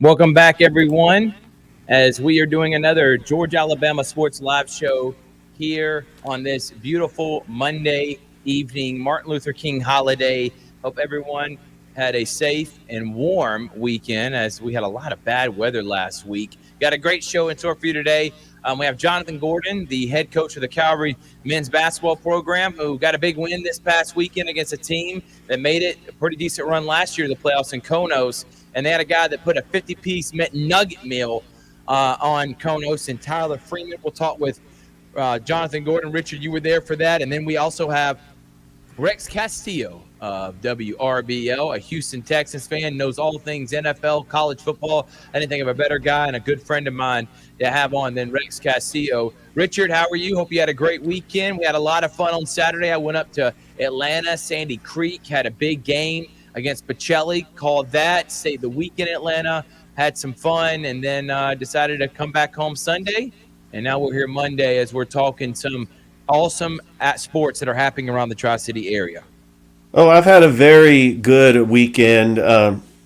Welcome back, everyone, as we are doing another Georgia Alabama Sports Live show here on this beautiful Monday evening, Martin Luther King holiday. Hope everyone had a safe and warm weekend, as we had a lot of bad weather last week. Got a great show in store for you today. We have Jonathan Gordon, the head coach of the Calvary men's basketball program, who got a big win this past weekend against a team that made it a pretty decent run last year to the playoffs in Konos. And they had a guy that put a 50-piece nugget meal on Konos, and Tyler Freeman. We'll talk with Jonathan Gordon. Richard, you were there for that. And then we also have Rex Castillo of WRBL, a Houston Texans fan, knows all things NFL, college football. I didn't think of a better guy and a good friend of mine to have on than Rex Castillo. Richard, how are you? Hope you had a great weekend. We had a lot of fun on Saturday. I went up to Atlanta, Sandy Creek, had a big game against Pacelli, called that, stayed the week in Atlanta, had some fun, and then decided to come back home Sunday. And now we're here Monday as we're talking some awesome sports that are happening around the Tri-City area. Oh, I've had a very good weekend,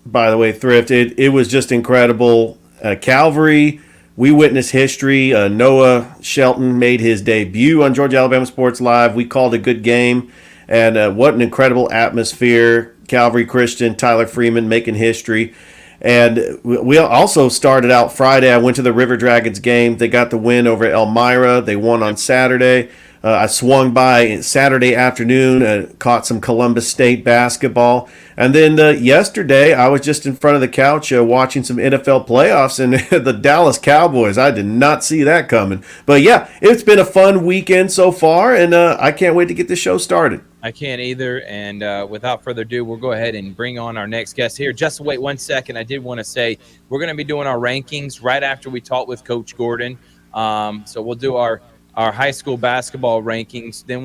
by the way, Thrift. It was just incredible. Calvary, we witnessed history. Noah Shelton made his debut on Georgia Alabama Sports Live. We called a good game, and what an incredible atmosphere. Calvary, Christain, Tyler Freeman making history. And we also started out Friday. I went to the River Dragons game. They got the win over Elmira. They won on Saturday. I swung by Saturday afternoon, caught some Columbus State basketball. And then yesterday, I was just in front of the couch watching some NFL playoffs and the Dallas Cowboys. I did not see that coming. But yeah, it's been a fun weekend so far, and I can't wait to get this show started. I can't either. And without further ado, we'll go ahead and bring on our next guest here. Just wait 1 second. I did want to say we're going to be doing our rankings right after we talk with Coach Gordon. So we'll do our high school basketball rankings. Then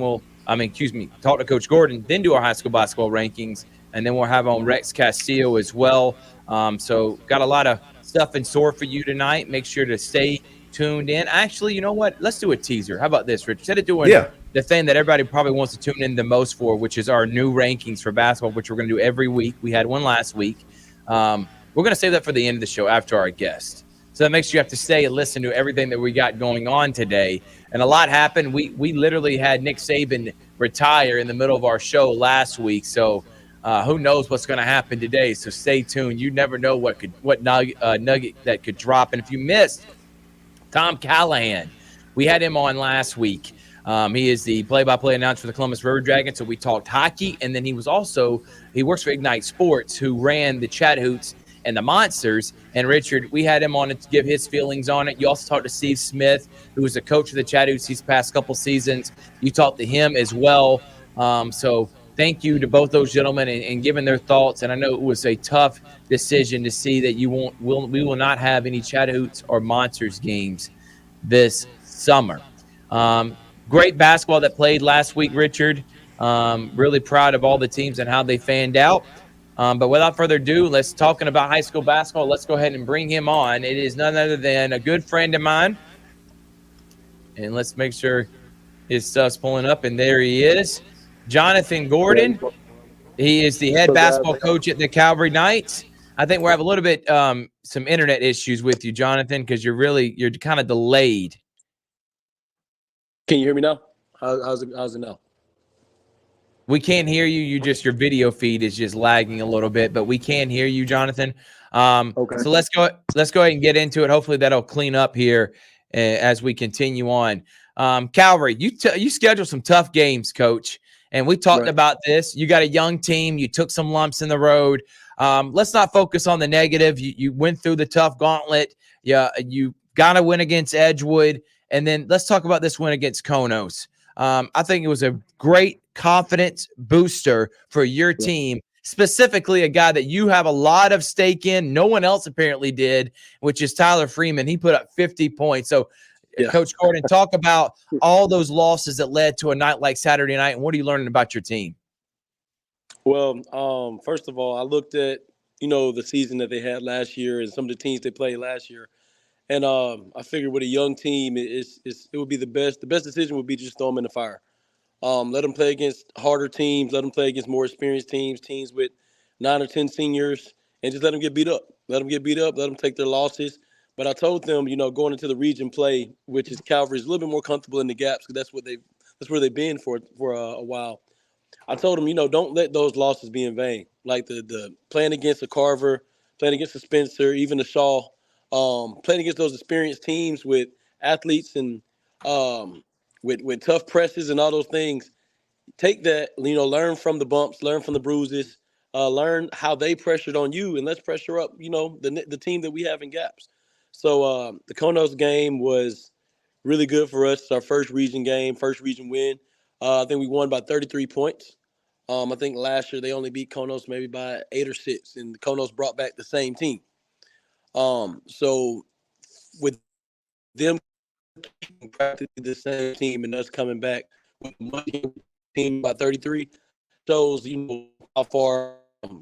talk to Coach Gordon, then do our high school basketball rankings. And then we'll have on Rex Castillo as well. So got a lot of stuff in store for you tonight. Make sure to stay tuned in. Actually, you know what? Let's do a teaser. How about this, Rich? Instead of doing the thing that everybody probably wants to tune in the most for, which is our new rankings for basketball, which we're going to do every week. We had one last week. We're going to save that for the end of the show after our guest. So that makes sure you have to stay and listen to everything that we got going on today. And a lot happened. We literally had Nick Saban retire in the middle of our show last week. So who knows what's going to happen today. So stay tuned. You never know what nugget that could drop. And if you missed Tom Callahan, we had him on last week. He is the play-by-play announcer for the Columbus River Dragons. So we talked hockey. And then he works for Ignite Sports, who ran the Chatahoots and the Monsters. And Richard, we had him on to give his feelings on it. You also talked to Steve Smith, who was the coach of the Chatahoots these past couple seasons. You talked to him as well. So thank you to both those gentlemen and giving their thoughts. And I know it was a tough decision to see that we will not have any Chatahoots or Monsters games this summer. Great basketball that played last week, Richard. Really proud of all the teams and how they fanned out. But without further ado, let's talking about high school basketball. Let's go ahead and bring him on. It is none other than a good friend of mine. And let's make sure his stuff's pulling up. And there he is, Jonathan Gordon. He is the head basketball coach at the Calvary Knights. I think we're having a little bit some internet issues with you, Jonathan, because you're kind of delayed. Can you hear me now? How's it now? We can't hear you. Your video feed is just lagging a little bit, but we can hear you, Jonathan. Okay. So let's go ahead and get into it. Hopefully that'll clean up here as we continue on. Calvary, you scheduled some tough games, Coach, and we talked about this. You got a young team. You took some lumps in the road. Let's not focus on the negative. You went through the tough gauntlet. You got to win against Edgewood, and then let's talk about this win against Konos. I think it was a great confidence booster for your team, specifically a guy that you have a lot of stake in. No one else apparently did, which is Tyler Freeman. He put up 50 points. So, Coach Gordon, talk about all those losses that led to a night like Saturday night, and what are you learning about your team? Well, first of all, I looked at, the season that they had last year and some of the teams they played last year. And I figured with a young team, it would be the best. The best decision would be to just throw them in the fire. Let them play against harder teams. Let them play against more experienced teams with 9 or 10 seniors, and just let them get beat up. Let them get beat up. Let them take their losses. But I told them, going into the region play, which is Calvary, is a little bit more comfortable in the gaps because that's where they've been for a while. I told them, don't let those losses be in vain. Like the playing against a Carver, playing against a Spencer, even the Shaw, playing against those experienced teams with athletes and um, with tough presses and all those things. Take that, learn from the bumps, learn from the bruises, learn how they pressured on you, and let's pressure up, the team that we have in gaps. So the Konos game was really good for us. It's our first region game, first region win. I think we won by 33 points. I think last year they only beat Konos maybe by 8 or 6, and Konos brought back the same team. So with them practically the same team and us coming back with one team by 33 shows how far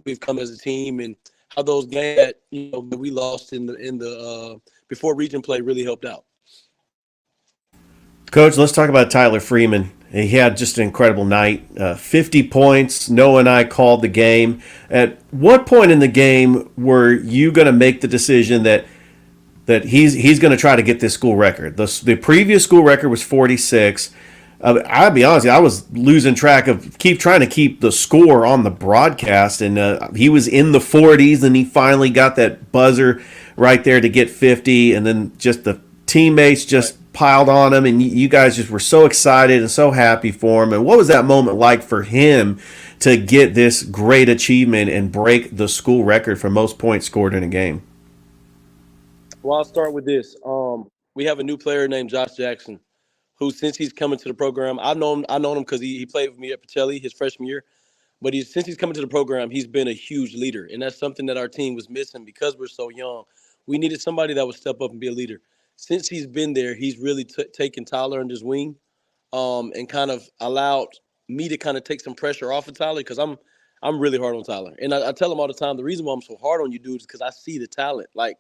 we've come as a team and how those games that that we lost in the before region play really helped out. Coach, let's talk about Tyler Freeman. He had just an incredible night. 50 points. Noah and I called the game. At what point in the game were you going to make the decision that he's going to try to get this school record? The previous school record was 46. I'll be honest, I was losing track of trying to keep the score on the broadcast, and he was in the 40s, and he finally got that buzzer right there to get 50, and then just the teammates just piled on him, and you guys just were so excited and so happy for him. And what was that moment like for him to get this great achievement and break the school record for most points scored in a game? Well, I'll start with this. We have a new player named Josh Jackson, who since he's coming to the program, I know him because he played with me at Pacelli his freshman year. But since he's coming to the program, he's been a huge leader, and that's something that our team was missing because we're so young. We needed somebody that would step up and be a leader. Since he's been there, he's really taken Tyler under his wing, and kind of allowed me to kind of take some pressure off of Tyler because I'm really hard on Tyler, and I tell him all the time the reason why I'm so hard on you, dude, is because I see the talent. Like,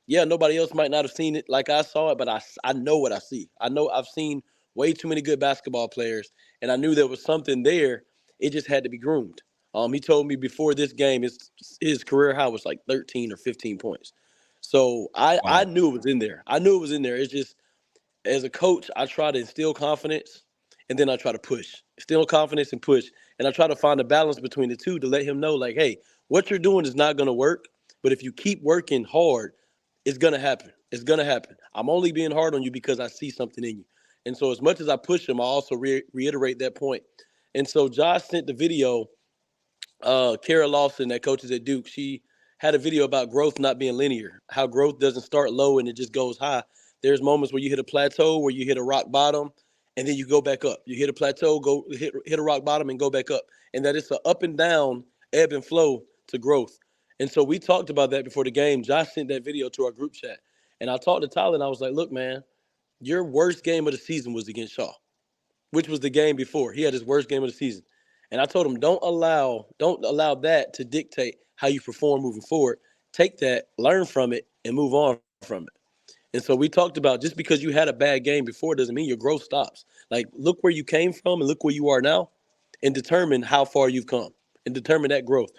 yeah, nobody else might not have seen it like I saw it, but I know what I see. I know I've seen way too many good basketball players, and I knew there was something there. It just had to be groomed. He told me before this game his career high was like 13 or 15 points. So I Wow. knew it was in there. I knew it was in there. It's just as a coach, I try to instill confidence, and then I try to push, instill confidence and push, and I try to find a balance between the two to let him know, like, hey, what you're doing is not going to work, but if you keep working hard, it's gonna happen. It's gonna happen. I'm only being hard on you because I see something in you. And so, as much as I push him, I also reiterate that point. And so, Josh sent the video. Kara Lawson, that coaches at Duke, she had a video about growth not being linear. How growth doesn't start low and it just goes high. There's moments where you hit a plateau, where you hit a rock bottom, and then you go back up. You hit a plateau, go hit a rock bottom, and go back up. And that it's an up and down, ebb and flow to growth. And so we talked about that before the game. Josh sent that video to our group chat. And I talked to Tyler and I was like, look, man, your worst game of the season was against Shaw, which was the game before. He had his worst game of the season. And I told him, don't allow that to dictate how you perform moving forward. Take that, learn from it, and move on from it. And so we talked about just because you had a bad game before doesn't mean your growth stops. Like, look where you came from and look where you are now, and determine how far you've come and determine that growth.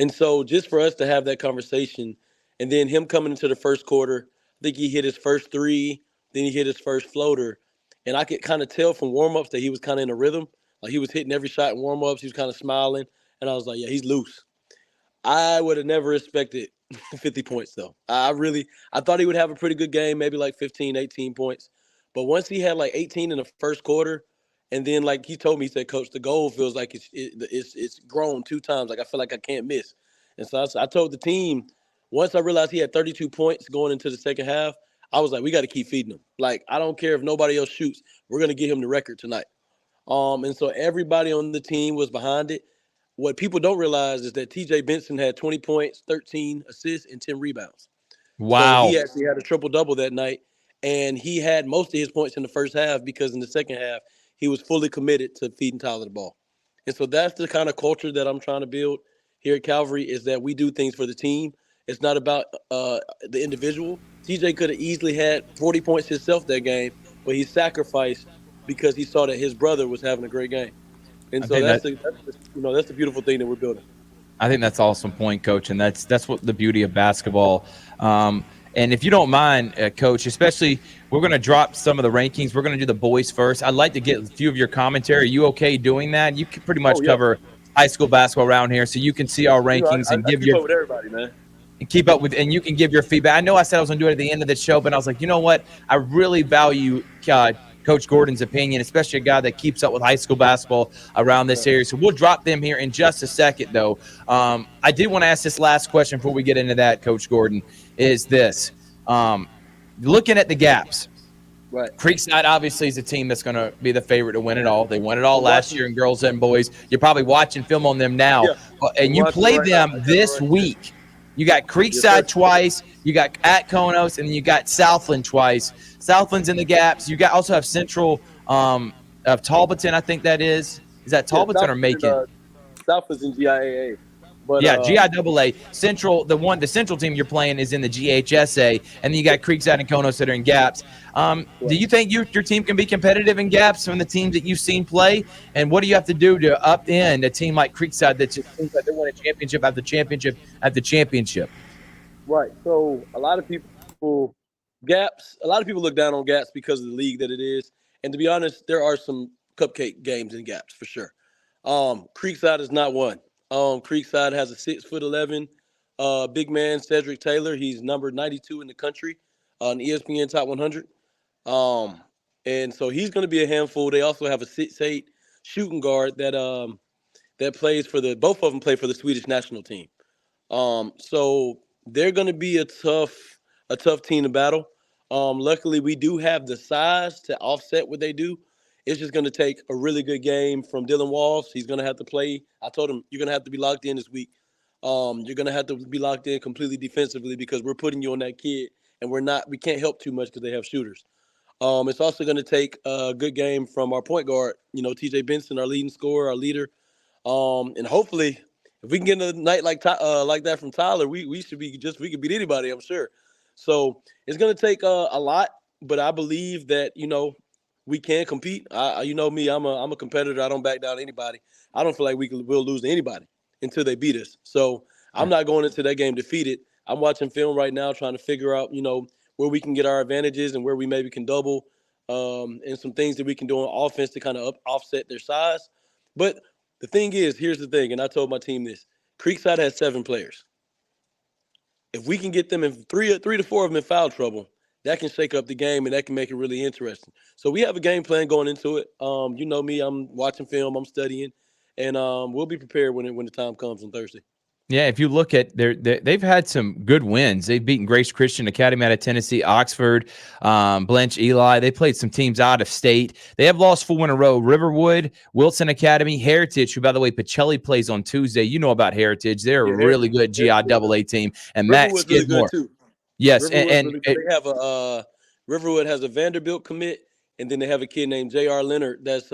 And so just for us to have that conversation, and then him coming into the first quarter, I think he hit his first three, then he hit his first floater. And I could kind of tell from warm-ups that he was kind of in a rhythm. Like, he was hitting every shot in warm-ups. He was kind of smiling. And I was like, yeah, he's loose. I would have never expected 50 points, though. I thought he would have a pretty good game, maybe like 15, 18 points. But once he had like 18 in the first quarter, and then like he told me, he said, Coach, the goal feels like it's grown 2 times. Like, I feel like I can't miss. And so I told the team, once I realized he had 32 points going into the second half, I was like, we got to keep feeding him. Like, I don't care if nobody else shoots. We're going to get him the record tonight. And so everybody on the team was behind it. What people don't realize is that TJ Benson had 20 points, 13 assists, and 10 rebounds. So he Wow. actually had a triple double that night. And he had most of his points in the first half because in the second half, he was fully committed to feeding Tyler the ball. And so that's the kind of culture that I'm trying to build here at Calvary, is that we do things for the team. It's not about the individual. TJ could have easily had 40 points himself that game, but he sacrificed because he saw that his brother was having a great game. And I so think that that's the beautiful thing that we're building. I think that's an awesome point, Coach, and that's what the beauty of basketball. And if you don't mind, Coach, especially we're going to drop some of the rankings. We're going to do the boys first. I'd like to get a few of your commentary. Are you okay doing that? You can pretty much Oh yeah, cover high school basketball around here, so you can see our rankings and I give keep your up with everybody, man. keep up with, and you can give your feedback. I know I said I was going to do it at the end of the show, but I was like, you know what? I really value Coach Gordon's opinion, especially a guy that keeps up with high school basketball around this area. So we'll drop them here in just a second, though. I did want to ask this last question before we get into that, Coach Gordon, is this. Looking at the gaps, Right. Creekside obviously is a team that's going to be the favorite to win it all. They won it all last year in girls and boys. You're probably watching film on them now. Yeah. And you play them this week. You got Creekside twice. You got at Konos, and then you got Southland twice. Southland's in the gaps. You got also have Central of Talbotton, I think that is. Is that Talbotton or Macon? Southland's in GIAA. But, yeah, GIAA. Central, the Central team you're playing is in the GHSA, and then you got Creekside and Konos that are in gaps. Do you think your team can be competitive in gaps from the teams that you've seen play? And what do you have to do to upend a team like Creekside that just seems like they won a championship after championship after championship? Right. So a lot of people look down on gaps because of the league that it is. And to be honest, there are some cupcake games in gaps for sure. Creekside is not one. Creekside has a 6'11" big man, Cedric Taylor. He's number 92 in the country on ESPN Top 100. And so he's going to be a handful. They also have a 6'8" shooting guard that plays for both of them play for the Swedish national team. So they're going to be a tough team to battle. Luckily, we do have the size to offset what they do. It's just going to take a really good game from Dylan Walls. He's going to have to play. I told him, you're going to have to be locked in this week. You're going to have to be locked in completely defensively because we're putting you on that kid, and we can't help too much because they have shooters. It's also going to take a good game from our point guard, TJ Benson, our leading scorer, our leader. And hopefully, if we can get a night like that from Tyler, we could beat anybody, I'm sure. So it's going to take a lot, but I believe that, we can compete. You know me, I'm a competitor. I don't back down to anybody. I don't feel like we'll lose to anybody until they beat us. So I'm not going into that game defeated. I'm watching film right now, trying to figure out, where we can get our advantages and where we maybe can double, and some things that we can do on offense to kind of offset their size. But the thing is, here's the thing, and I told my team this: Creekside has 7 players. If we can get them in three to four of them in foul trouble, that can shake up the game and that can make it really interesting. So we have a game plan going into it. You know me, I'm watching film, I'm studying, and we'll be prepared when the time comes on Thursday. Yeah, if you look at they've had some good wins. They've beaten Grace Christian Academy out of Tennessee, Oxford, Blanche Eli. They played some teams out of state. They have lost 4 in a row. Riverwood, Wilson Academy, Heritage, who, by the way, Pacelli plays on Tuesday. You know about Heritage. They're a really good GIAA team. And Matt Skidmore. Really, yes, and they have Riverwood has a Vanderbilt commit, and then they have a kid named J.R. Leonard that's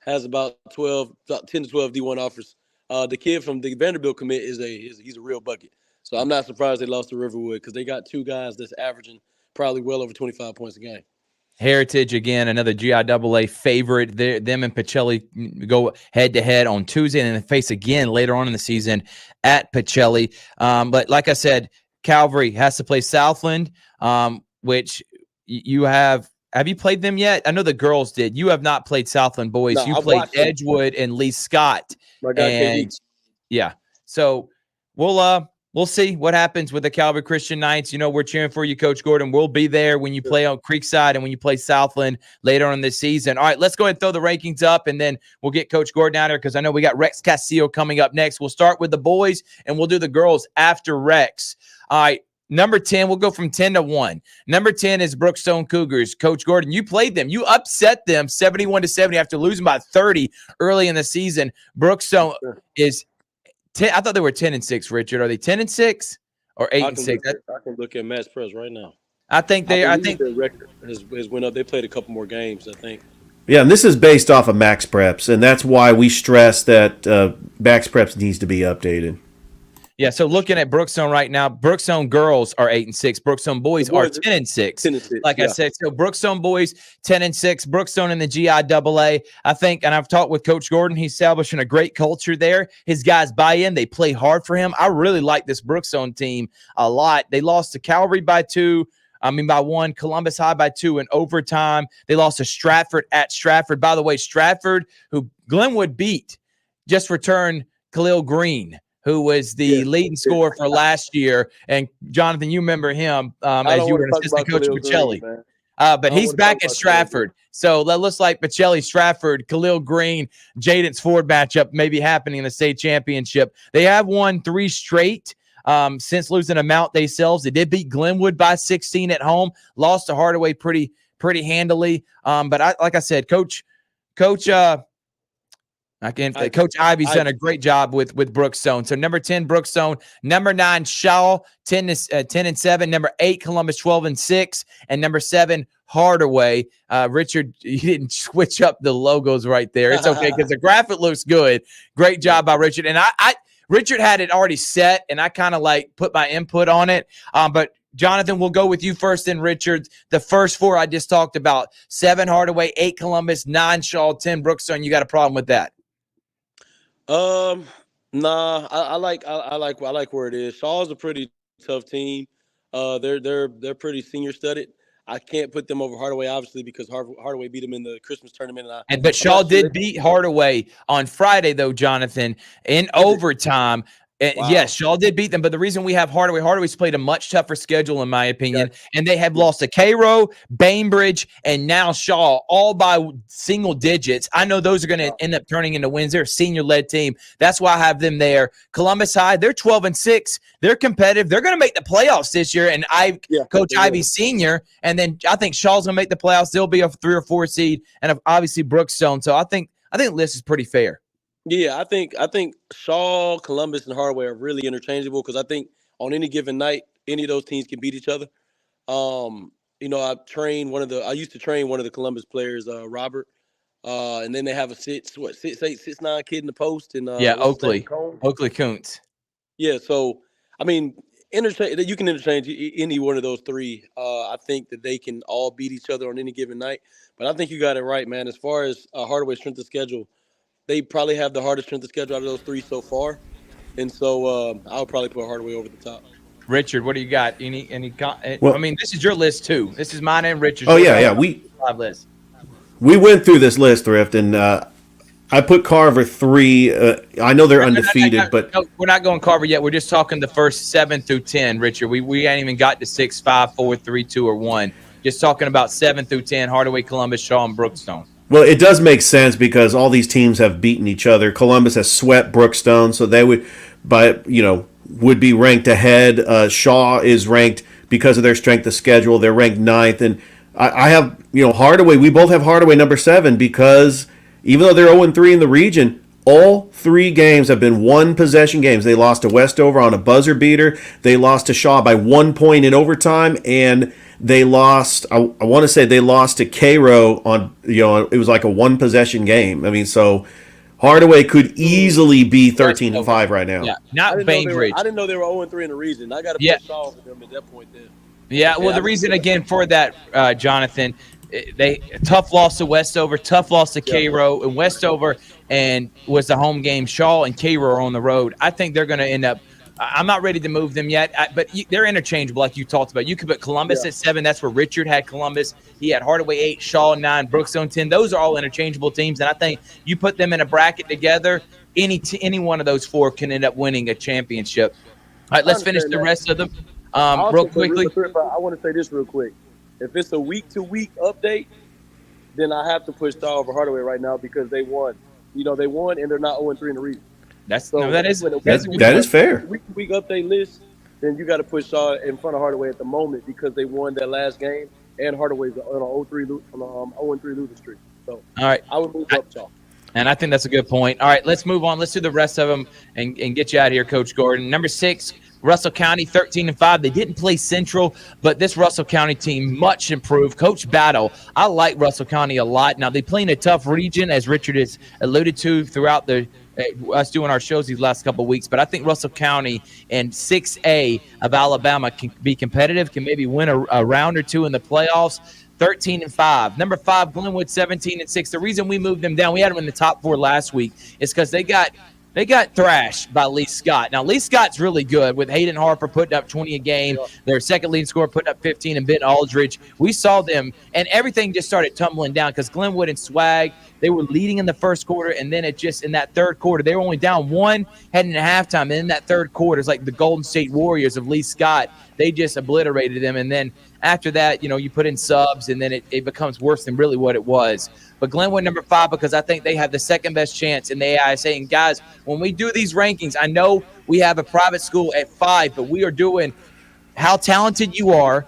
has about 10 to 12 D1 offers. The kid from the Vanderbilt commit he's a real bucket. So I'm not surprised they lost to Riverwood because they got 2 guys that's averaging probably well over 25 points a game. Heritage, again, another GIAA favorite. Them and Pacelli go head-to-head on Tuesday, and then face again later on in the season at Pacelli. But like I said, Calvary has to play Southland, which you have. Have you played them yet? I know the girls did. You have not played Southland boys. No, you played Edgewood and Lee Scott. My guy, KD. Yeah. So we'll see what happens with the Calvary Christian Knights. We're cheering for you, Coach Gordon. We'll be there when you play on Creekside and when you play Southland later on this season. All right, let's go ahead and throw the rankings up, and then we'll get Coach Gordon out here because I know we got Rex Castillo coming up next. We'll start with the boys, and we'll do the girls after Rex. All right. Number 10, we'll go from 10 to 1. Number 10 is Brookstone Cougars. Coach Gordon, you played them. You upset them 71-70 after losing by 30 early in the season. Brookstone is 10. I thought they were 10-6, Richard. Are they 10-6 or 8-6? I can look at Max Press right now. I think their record has went up. They played a couple more games, I think. Yeah, and this is based off of Max Preps, and that's why we stress that Max Preps needs to be updated. Yeah, so looking at Brookstone right now, Brookstone girls are 8-6. Brookstone boys are 10-6. 10-6. Like I said, so Brookstone boys 10-6. Brookstone in the GIAA. I think, and I've talked with Coach Gordon. He's establishing a great culture there. His guys buy in. They play hard for him. I really like this Brookstone team a lot. They lost to Calvary by 1, Columbus High by 2 in overtime. They lost to Stratford at Stratford. By the way, Stratford, who Glenwood beat, just returned Khalil Green, who was the leading scorer for last year. And Jonathan, you remember him as you were an assistant coach at Bocelli. But he's back at Stratford. So that looks like Bocelli, Stratford, Khalil Green, Jadence Ford matchup may be happening in the state championship. They have won 3 straight since losing to Mount themselves. They did beat Glenwood by 16 at home, lost to Hardaway pretty handily. But like I said, Coach Ivy's done a great job with Brookstone. So number 10, Brookstone. Number 9, Shaw, 10-7. Number 8, Columbus, 12-6. And number 7, Hardaway. Richard, you didn't switch up the logos right there. It's okay because the graphic looks good. Great job by Richard. And Richard had it already set, and I kind of like put my input on it. But Jonathan, we'll go with you first, then Richard. The first 4 I just talked about: 7 Hardaway, 8 Columbus, 9 Shaw, 10 Brookstone. You got a problem with that? Nah, I like where it is. Shaw's a pretty tough team. They're pretty senior studded. I can't put them over Hardaway, obviously, because Hardaway beat them in the Christmas tournament. But Shaw did beat Hardaway on Friday, though, Jonathan, in overtime. Wow. Yes, Shaw did beat them, but the reason we have Hardaway's played a much tougher schedule, in my opinion, and they have lost to Cairo, Bainbridge, and now Shaw, all by single digits. I know those are going to end up turning into wins. They're a senior-led team. That's why I have them there. Columbus High, they're 12-6. They're competitive. They're going to make the playoffs this year, and Coach Ivy Sr., and then I think Shaw's going to make the playoffs. They'll be a 3 or 4 seed, and obviously Brookstone. So I think the list is pretty fair. Yeah, I think Shaw, Columbus, and Hardaway are really interchangeable because I think on any given night, any of those teams can beat each other. I used to train one of the Columbus players, Robert, and then they have a 6'8", 6'9" kid in the post, and Oakley Kuntz. Yeah, so I mean, you can interchange any one of those 3. I think that they can all beat each other on any given night, but I think you got it right, man. As far as Hardaway's strength of schedule, they probably have the hardest strength of schedule out of those 3 so far. And so I would probably put Hardaway over the top. Richard, what do you got? Well, I mean, this is your list too. This is mine and Richard's. Oh, yeah. We went through this list, Thrift, and I put Carver 3. I know they're undefeated, but no, we're not going Carver yet. We're just talking the first 7 through 10, Richard. We ain't even got to 6, 5, 4, 3, 2, or 1. Just talking about 7 through 10, Hardaway, Columbus, Shaw, and Brookstone. Well, it does make sense because all these teams have beaten each other. Columbus has swept Brookstone, so they would be ranked ahead. Shaw is ranked because of their strength of schedule. They're ranked 9th, and I have Hardaway. We both have Hardaway number 7 because even though they're 0-3 in the region, all 3 games have been 1-possession games. They lost to Westover on a buzzer beater. They lost to Shaw by 1 point in overtime, and they lost. I want to say they lost to Cairo on. It was like a 1-possession game. I mean, so Hardaway could easily be 13-5 right now. Yeah, not Bainbridge. I didn't know they were 0-3 in the region. I got to put Shaw over them at that point then. Yeah, well, the reason again for that, Jonathan, tough loss to Westover, tough loss to Cairo, and Westover and was the home game. Shaw and Cairo are on the road. I think they're going to end up. I'm not ready to move them yet, but they're interchangeable, like you talked about. You could put Columbus at 7. That's where Richard had Columbus. He had Hardaway 8, Shaw 9, Brookstone 10. Those are all interchangeable teams, and I think you put them in a bracket together, any one of those 4 can end up winning a championship. All right, let's finish the rest of them real quickly. I want to say this real quick. If it's a week-to-week update, then I have to push Shaw over Hardaway right now because they won. They won, and they're not 0-3 in the region. That is fair. Week update list, then you got to put Shaw in front of Hardaway at the moment because they won that last game, and Hardaway's on an 0-3 losing streak. So all right, I would move up Shaw. And I think that's a good point. All right, let's move on. Let's do the rest of them and get you out of here, Coach Gordon. Number 6, Russell County, 13-5. They didn't play Central, but this Russell County team much improved. Coach Battle, I like Russell County a lot. Now they play in a tough region, as Richard has alluded to throughout the us doing our shows these last couple of weeks, but I think Russell County and 6A of Alabama can be competitive, can maybe win a round or two in the playoffs. 13-5. Number 5, Glenwood 17-6. The reason we moved them down, we had them in the top 4 last week, is because they got thrashed by Lee Scott. Now, Lee Scott's really good with Hayden Harper putting up 20 a game. Their second leading scorer putting up 15, and Ben Aldridge. We saw them, and everything just started tumbling down because Glenwood and Swag, they were leading in the first quarter, and then it just in that third quarter, they were only down 1 heading into halftime. And in that third quarter, it's like the Golden State Warriors of Lee Scott. They just obliterated them. And then after that, you put in subs, and then it becomes worse than really what it was. But Glenwood number 5, because I think they have the second best chance in the AISA. And guys, when we do these rankings, I know we have a private school at 5, but we are doing how talented you are.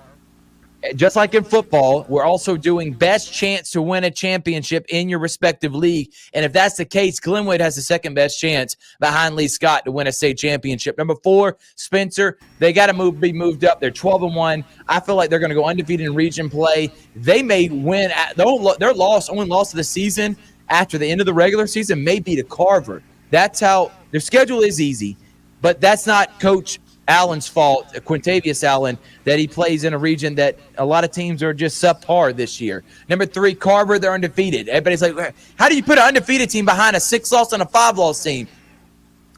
Just like in football, we're also doing best chance to win a championship in your respective league. And if that's the case, Glenwood has the second best chance behind Lee Scott to win a state championship. Number 4, Spencer, they got to be moved up. They're 12-1. I feel like they're going to go undefeated in region play. They may win. Their only loss of the season after the end of the regular season may be to Carver. That's how their schedule is easy, but that's not Coach Allen's fault, Quintavious Allen, that he plays in a region that a lot of teams are just subpar this year. Number 3, Carver, they're undefeated. Everybody's like, how do you put an undefeated team behind a 6-loss and a 5-loss team?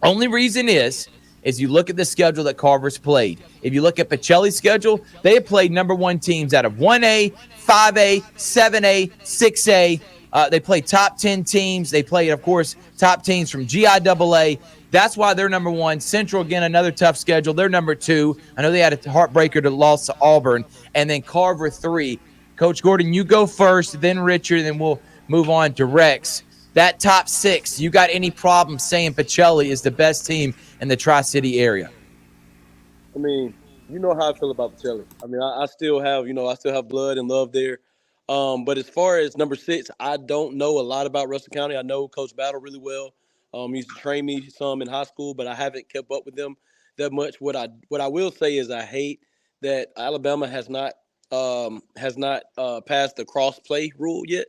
Only reason is you look at the schedule that Carver's played. If you look at Pacelli's schedule, they have played number 1 teams out of 1A, 5A, 7A, 6A. They play top 10 teams. They play, of course, top teams from GIAA. That's why they're number 1. Central, again, another tough schedule. They're number 2. I know they had a heartbreaker to loss to Auburn. And then Carver 3. Coach Gordon, you go first, then Richard, then we'll move on to Rex. That top 6, you got any problem saying Pacelli is the best team in the Tri-City area? I mean, you know how I feel about Pacelli. I mean, I still have blood and love there. But as far as number 6, I don't know a lot about Russell County. I know Coach Battle really well. He used to train me some in high school, but I haven't kept up with them that much. What I will say is I hate that Alabama has not passed the cross play rule yet,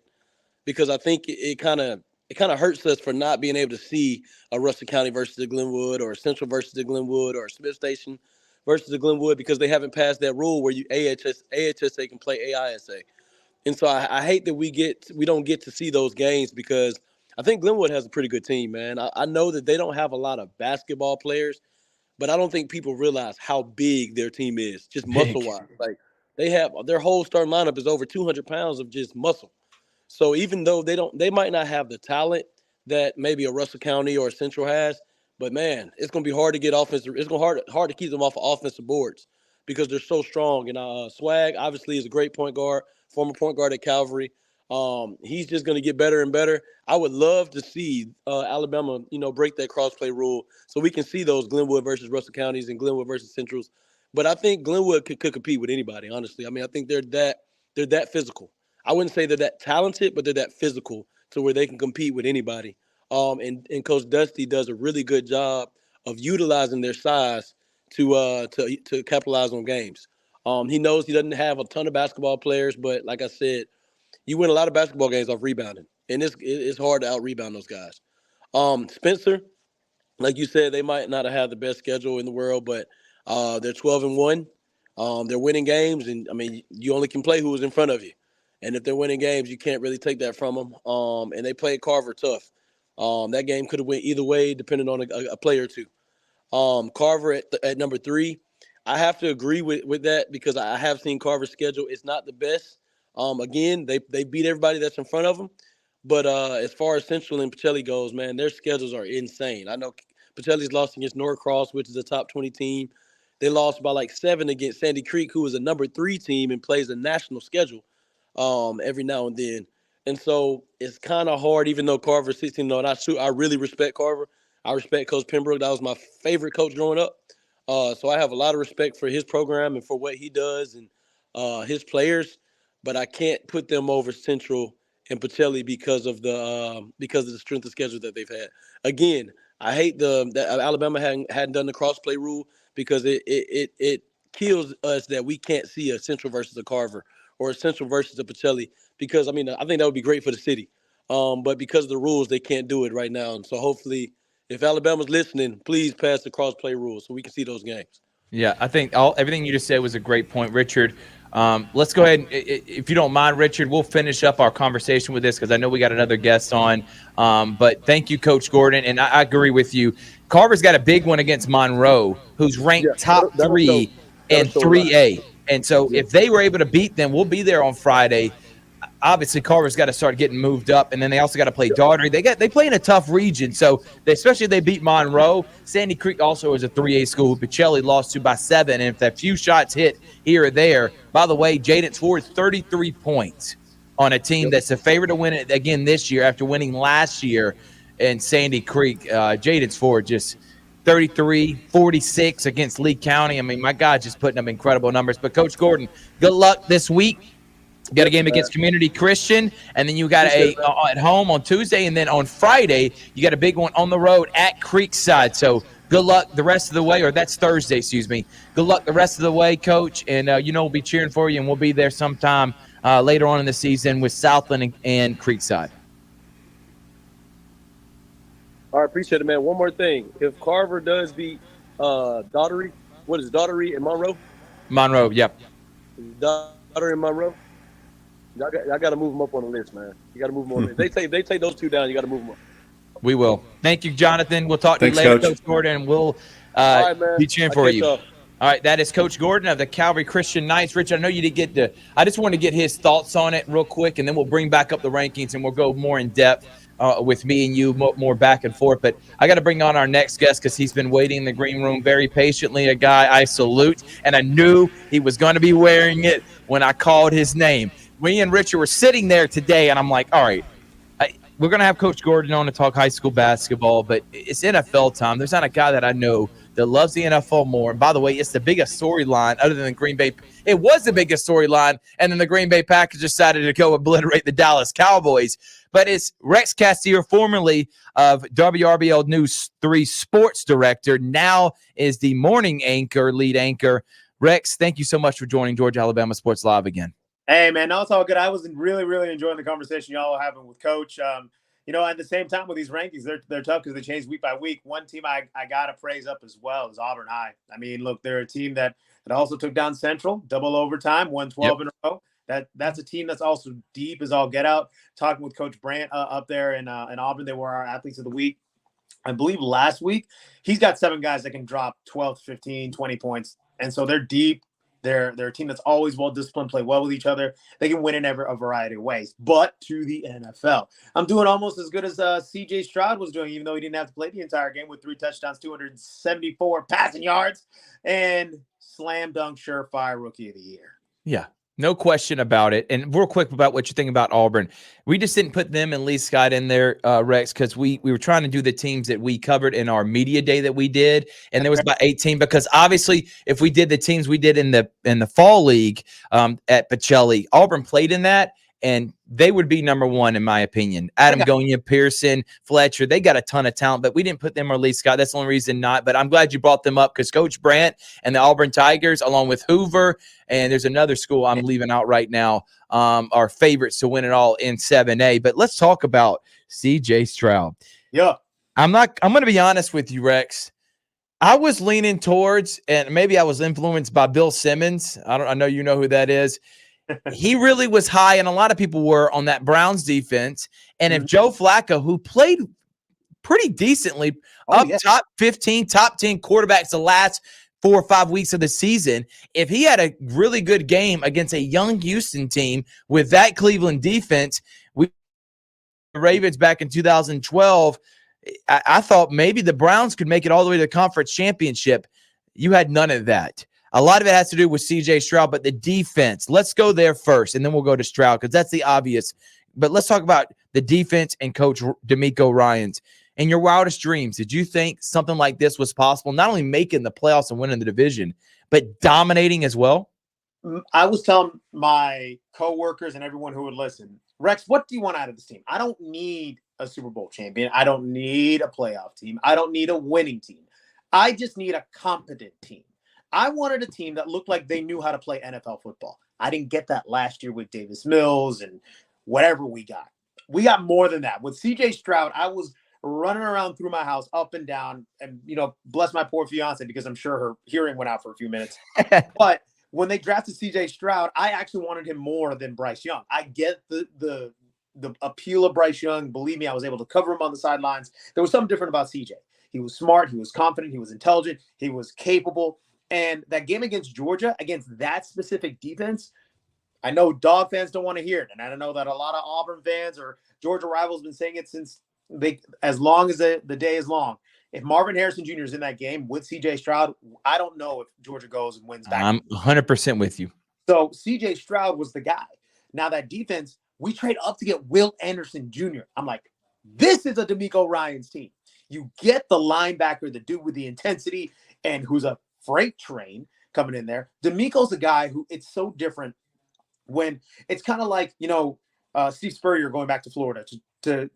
because I think it kind of hurts us for not being able to see a Russell County versus the Glenwood, or Central versus the Glenwood, or Smith Station versus the Glenwood, because they haven't passed that rule where AHSA can play AISA. And so I hate that we don't get to see those games, because I think Glenwood has a pretty good team, man. I know that they don't have a lot of basketball players, but I don't think people realize how big their team is, just muscle-wise. Like, they have their whole starting lineup is over 200 pounds of just muscle. So even though they might not have the talent that maybe a Russell County or a Central has, but man, it's going to be hard to get offensive. It's going to hard to keep them off of offensive boards, because they're so strong. And Swag obviously is a great point guard, former point guard at Calvary. He's just going to get better and better. I would love to see Alabama, break that cross-play rule so we can see those Glenwood versus Russell Counties and Glenwood versus Centrals. But I think Glenwood could compete with anybody, honestly. I mean, I think they're that physical. I wouldn't say they're that talented, but they're that physical to where they can compete with anybody. And Coach Dusty does a really good job of utilizing their size to capitalize on games. He knows he doesn't have a ton of basketball players, but like I said, you win a lot of basketball games off rebounding, and it's hard to out-rebound those guys. Spencer, like you said, they might not have the best schedule in the world, but they're 12-1. They're winning games, and, I mean, you only can play who is in front of you. And if they're winning games, you can't really take that from them. And they played Carver tough. That game could have went either way, depending on a play or two. Carver at number 3, I have to agree with that, because I have seen Carver's schedule. It's not the best. Again, they beat everybody that's in front of them. But as far as Central and Pacelli goes, man, their schedules are insane. I know Pacelli's lost against Norcross, which is a top 20 team. They lost by like 7 against Sandy Creek, who is a number 3 team and plays a national schedule every now and then. And so it's kind of hard, even though Carver's 16-0, and I really respect Carver. I respect Coach Pembroke. That was my favorite coach growing up. So I have a lot of respect for his program and for what he does and his players. But I can't put them over Central and Pacelli because of the strength of schedule that they've had. Again, I hate that Alabama hadn't done the cross-play rule, because it kills us that we can't see a Central versus a Carver or a Central versus a Pacelli, because, I mean, I think that would be great for the city. But because of the rules, they can't do it right now. And so hopefully if Alabama's listening, please pass the cross-play rule so we can see those games. Yeah, I think everything you just said was a great point, Richard. Let's go ahead and, if you don't mind, Richard, we'll finish up our conversation with this because I know we got another guest on. But thank you, Coach Gordon, and I agree with you. Carver's got a big one against Monroe, who's ranked top That'll 3 and show a lot. 3A. And so if they were able to beat them, we'll be there on Friday. Obviously, Carver's got to start getting moved up, and then they also got to play Daugherty. They play in a tough region, so especially if they beat Monroe. Sandy Creek also is a 3A school who Pacelli lost to by 7, and if that few shots hit here or there, by the way, Jaden's Ford 33 points on a team that's the favorite to win it again this year after winning last year in Sandy Creek. Jaden's Ford just 33, 46 against Lee County. I mean, my God, just putting up incredible numbers. But Coach Gordon, good luck this week. You got a game against Community Christian, and then you got at home on Tuesday, and then on Friday you got a big one on the road at Creekside. So good luck the rest of the way, or that's Thursday, excuse me. Good luck the rest of the way, Coach, and we'll be cheering for you, and we'll be there sometime later on in the season with Southland and Creekside. All right, appreciate it, man. One more thing. If Carver does beat Daugherty, what is Daugherty and Monroe? Monroe, yep. Daugherty and Monroe? Y'all got to move them up on the list, man. You got to move them on the list. They take those two down. You got to move them up. We will. Thank you, Jonathan. We'll talk to you later, Coach Gordon, and we'll be cheering for you. All right, that is Coach Gordon of the Calvary Christian Knights. Rich, I know you didn't get I just want to get his thoughts on it real quick, and then we'll bring back up the rankings, and we'll go more in depth with me and you, more back and forth. But I got to bring on our next guest because he's been waiting in the green room very patiently, a guy I salute, and I knew he was going to be wearing it when I called his name. Me and Richard were sitting there today, and I'm like, all right, we're going to have Coach Gordon on to talk high school basketball, but it's NFL time. There's not a guy that I know that loves the NFL more. And by the way, it's the biggest storyline other than the Green Bay. It was the biggest storyline, and then the Green Bay Packers decided to go obliterate the Dallas Cowboys. But it's Rex Castillo, formerly of WRBL News 3 sports director, now is the morning lead anchor. Rex, thank you so much for joining Georgia Alabama Sports Live again. Hey, man, no, it's all good. I was really, really enjoying the conversation y'all are having with Coach. At the same time with these rankings, they're tough because they change week by week. One team I got to praise up as well is Auburn High. I mean, look, they're a team that also took down Central, double overtime, won 12 in a row. That's a team that's also deep as all get out. Talking with Coach Brandt up there in Auburn, they were our athletes of the week. I believe last week, he's got 7 guys that can drop 12, 15, 20 points. And so they're deep. They're a team that's always well-disciplined, play well with each other. They can win in a variety of ways. But to the NFL, I'm doing almost as good as C.J. Stroud was doing, even though he didn't have to play the entire game with 3 touchdowns, 274 passing yards, and slam dunk surefire rookie of the year. Yeah. No question about it. And real quick about what you think about Auburn. We just didn't put them and Lee Scott in there, Rex, because we were trying to do the teams that we covered in our media day that we did. And there was about 18 because obviously if we did the teams we did in the fall league at Pacelli, Auburn played in that. And they would be number 1, in my opinion. Adam Gonia, Pearson, Fletcher, they got a ton of talent, but we didn't put them or Lee Scott. That's the only reason not. But I'm glad you brought them up because Coach Brandt and the Auburn Tigers, along with Hoover, and there's another school I'm leaving out right now, are favorites to win it all in 7A. But let's talk about C.J. Stroud. Yeah. I'm going to be honest with you, Rex. I was leaning towards, and maybe I was influenced by Bill Simmons. I know you know who that is. He really was high, and a lot of people were on that Browns defense. And if Joe Flacco, who played pretty decently, top 15, top 10 quarterbacks the last 4 or 5 weeks of the season, if he had a really good game against a young Houston team with that Cleveland defense, the Ravens back in 2012, I thought maybe the Browns could make it all the way to the conference championship. You had none of that. A lot of it has to do with C.J. Stroud, but the defense. Let's go there first, and then we'll go to Stroud because that's the obvious. But let's talk about the defense and Coach D'Amico Ryans. In your wildest dreams, did you think something like this was possible, not only making the playoffs and winning the division, but dominating as well? I was telling my coworkers and everyone who would listen, Rex, what do you want out of this team? I don't need a Super Bowl champion. I don't need a playoff team. I don't need a winning team. I just need a competent team. I wanted a team that looked like they knew how to play NFL football. I didn't get that last year with Davis Mills and whatever we got. We got more than that. With C.J. Stroud, I was running around through my house up and down, and bless my poor fiance because I'm sure her hearing went out for a few minutes. But when they drafted CJ Stroud, I actually wanted him more than Bryce Young. I get the appeal of Bryce Young. Believe me, I was able to cover him on the sidelines. There was something different about CJ. He was smart, he was confident, he was intelligent, he was capable. And that game against Georgia, against that specific defense, I know Dog fans don't want to hear it. And I know that a lot of Auburn fans or Georgia rivals have been saying it since as long as the day is long. If Marvin Harrison Jr. is in that game with CJ Stroud, I don't know if Georgia goes and wins back. I'm 100% with you. So CJ Stroud was the guy. Now that defense, we trade up to get Will Anderson Jr. I'm like, this is a DeMeco Ryans team. You get the linebacker, the dude with the intensity, and who's a freight train coming in there. DeMeco's a guy who it's so different when it's kind of like, Steve Spurrier going back to Florida to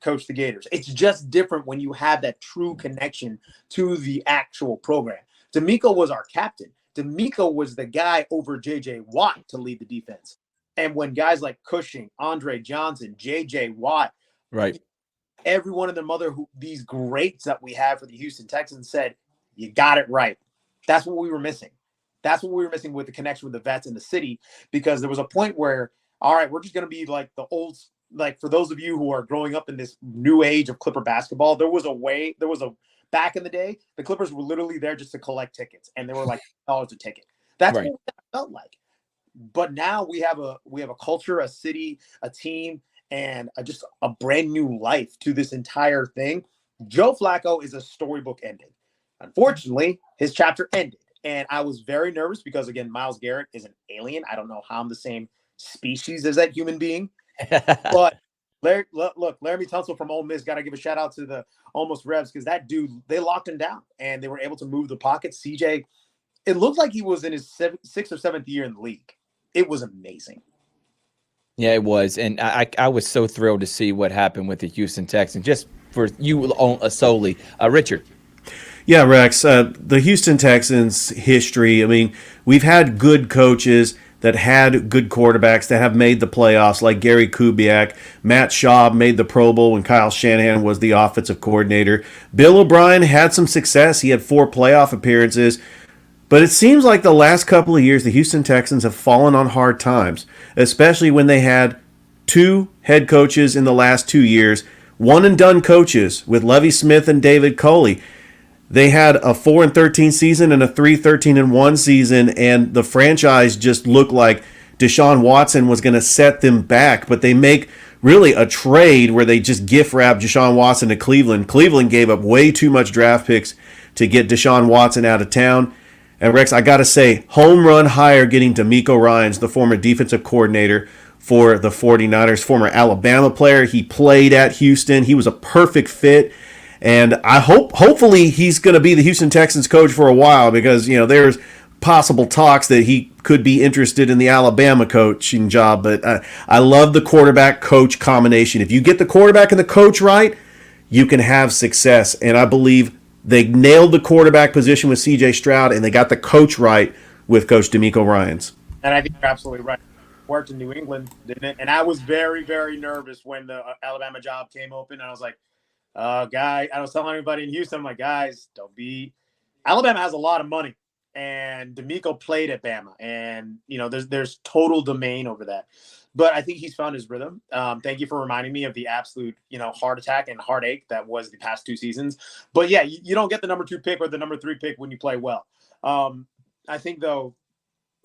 coach the Gators. It's just different when you have that true connection to the actual program. DeMeco was our captain. DeMeco was the guy over J.J. Watt to lead the defense. And when guys like Cushing, Andre Johnson, J.J. Watt, right, every one of them these greats that we have for the Houston Texans said, you got it right. That's what we were missing. That's what we were missing with the connection with the vets in the city, because there was a point where, all right, we're just going to be like the old, like for those of you who are growing up in this new age of Clipper basketball, back in the day, the Clippers were literally there just to collect tickets, and they were like $1 a ticket. That's right. what it felt like. But now we have a culture, a city, a team, and just a brand new life to this entire thing. Joe Flacco is a storybook ending. Unfortunately, his chapter ended. And I was very nervous because, again, Myles Garrett is an alien. I don't know how I'm the same species as that human being. But Laramie Tunsil from Ole Miss, got to give a shout out to the Almost Revs, because that dude, they locked him down and they were able to move the pocket. CJ, it looked like he was in his sixth or seventh year in the league. It was amazing. Yeah, it was. And I was so thrilled to see what happened with the Houston Texans, just for you solely. Richard. Yeah, Rex, the Houston Texans history, I mean, we've had good coaches that had good quarterbacks that have made the playoffs, like Gary Kubiak. Matt Schaub made the Pro Bowl when Kyle Shanahan was the offensive coordinator. Bill O'Brien had some success. He had 4 playoff appearances. But it seems like the last couple of years, the Houston Texans have fallen on hard times, especially when they had 2 head coaches in the last 2 years, one-and-done coaches with Lovie Smith and David Culley. They had a 4-13 season and a 3-13-1 season, and the franchise just looked like Deshaun Watson was going to set them back. But they make really a trade where they just gift wrap Deshaun Watson to Cleveland. Cleveland gave up way too much draft picks to get Deshaun Watson out of town. And Rex, I got to say, home run hire getting DeMeco Ryans, the former defensive coordinator for the 49ers, former Alabama player. He played at Houston. He was a perfect fit. And I hopefully he's going to be the Houston Texans coach for a while, because, there's possible talks that he could be interested in the Alabama coaching job. But I love the quarterback coach combination. If you get the quarterback and the coach right, you can have success. And I believe they nailed the quarterback position with CJ Stroud, and they got the coach right with Coach DeMeco Ryans. And I think you're absolutely right. Worked in New England, didn't it? And I was very, very nervous when the Alabama job came open. And I was like, I was telling everybody in Houston, I'm like, guys, don't be. Alabama has a lot of money, and DeMeco played at Bama, and there's total domain over that. But I think he's found his rhythm. Thank you for reminding me of the absolute, heart attack and heartache that was the past 2 seasons. But yeah, you don't get the number 2 pick or the number 3 pick when you play well. I think though,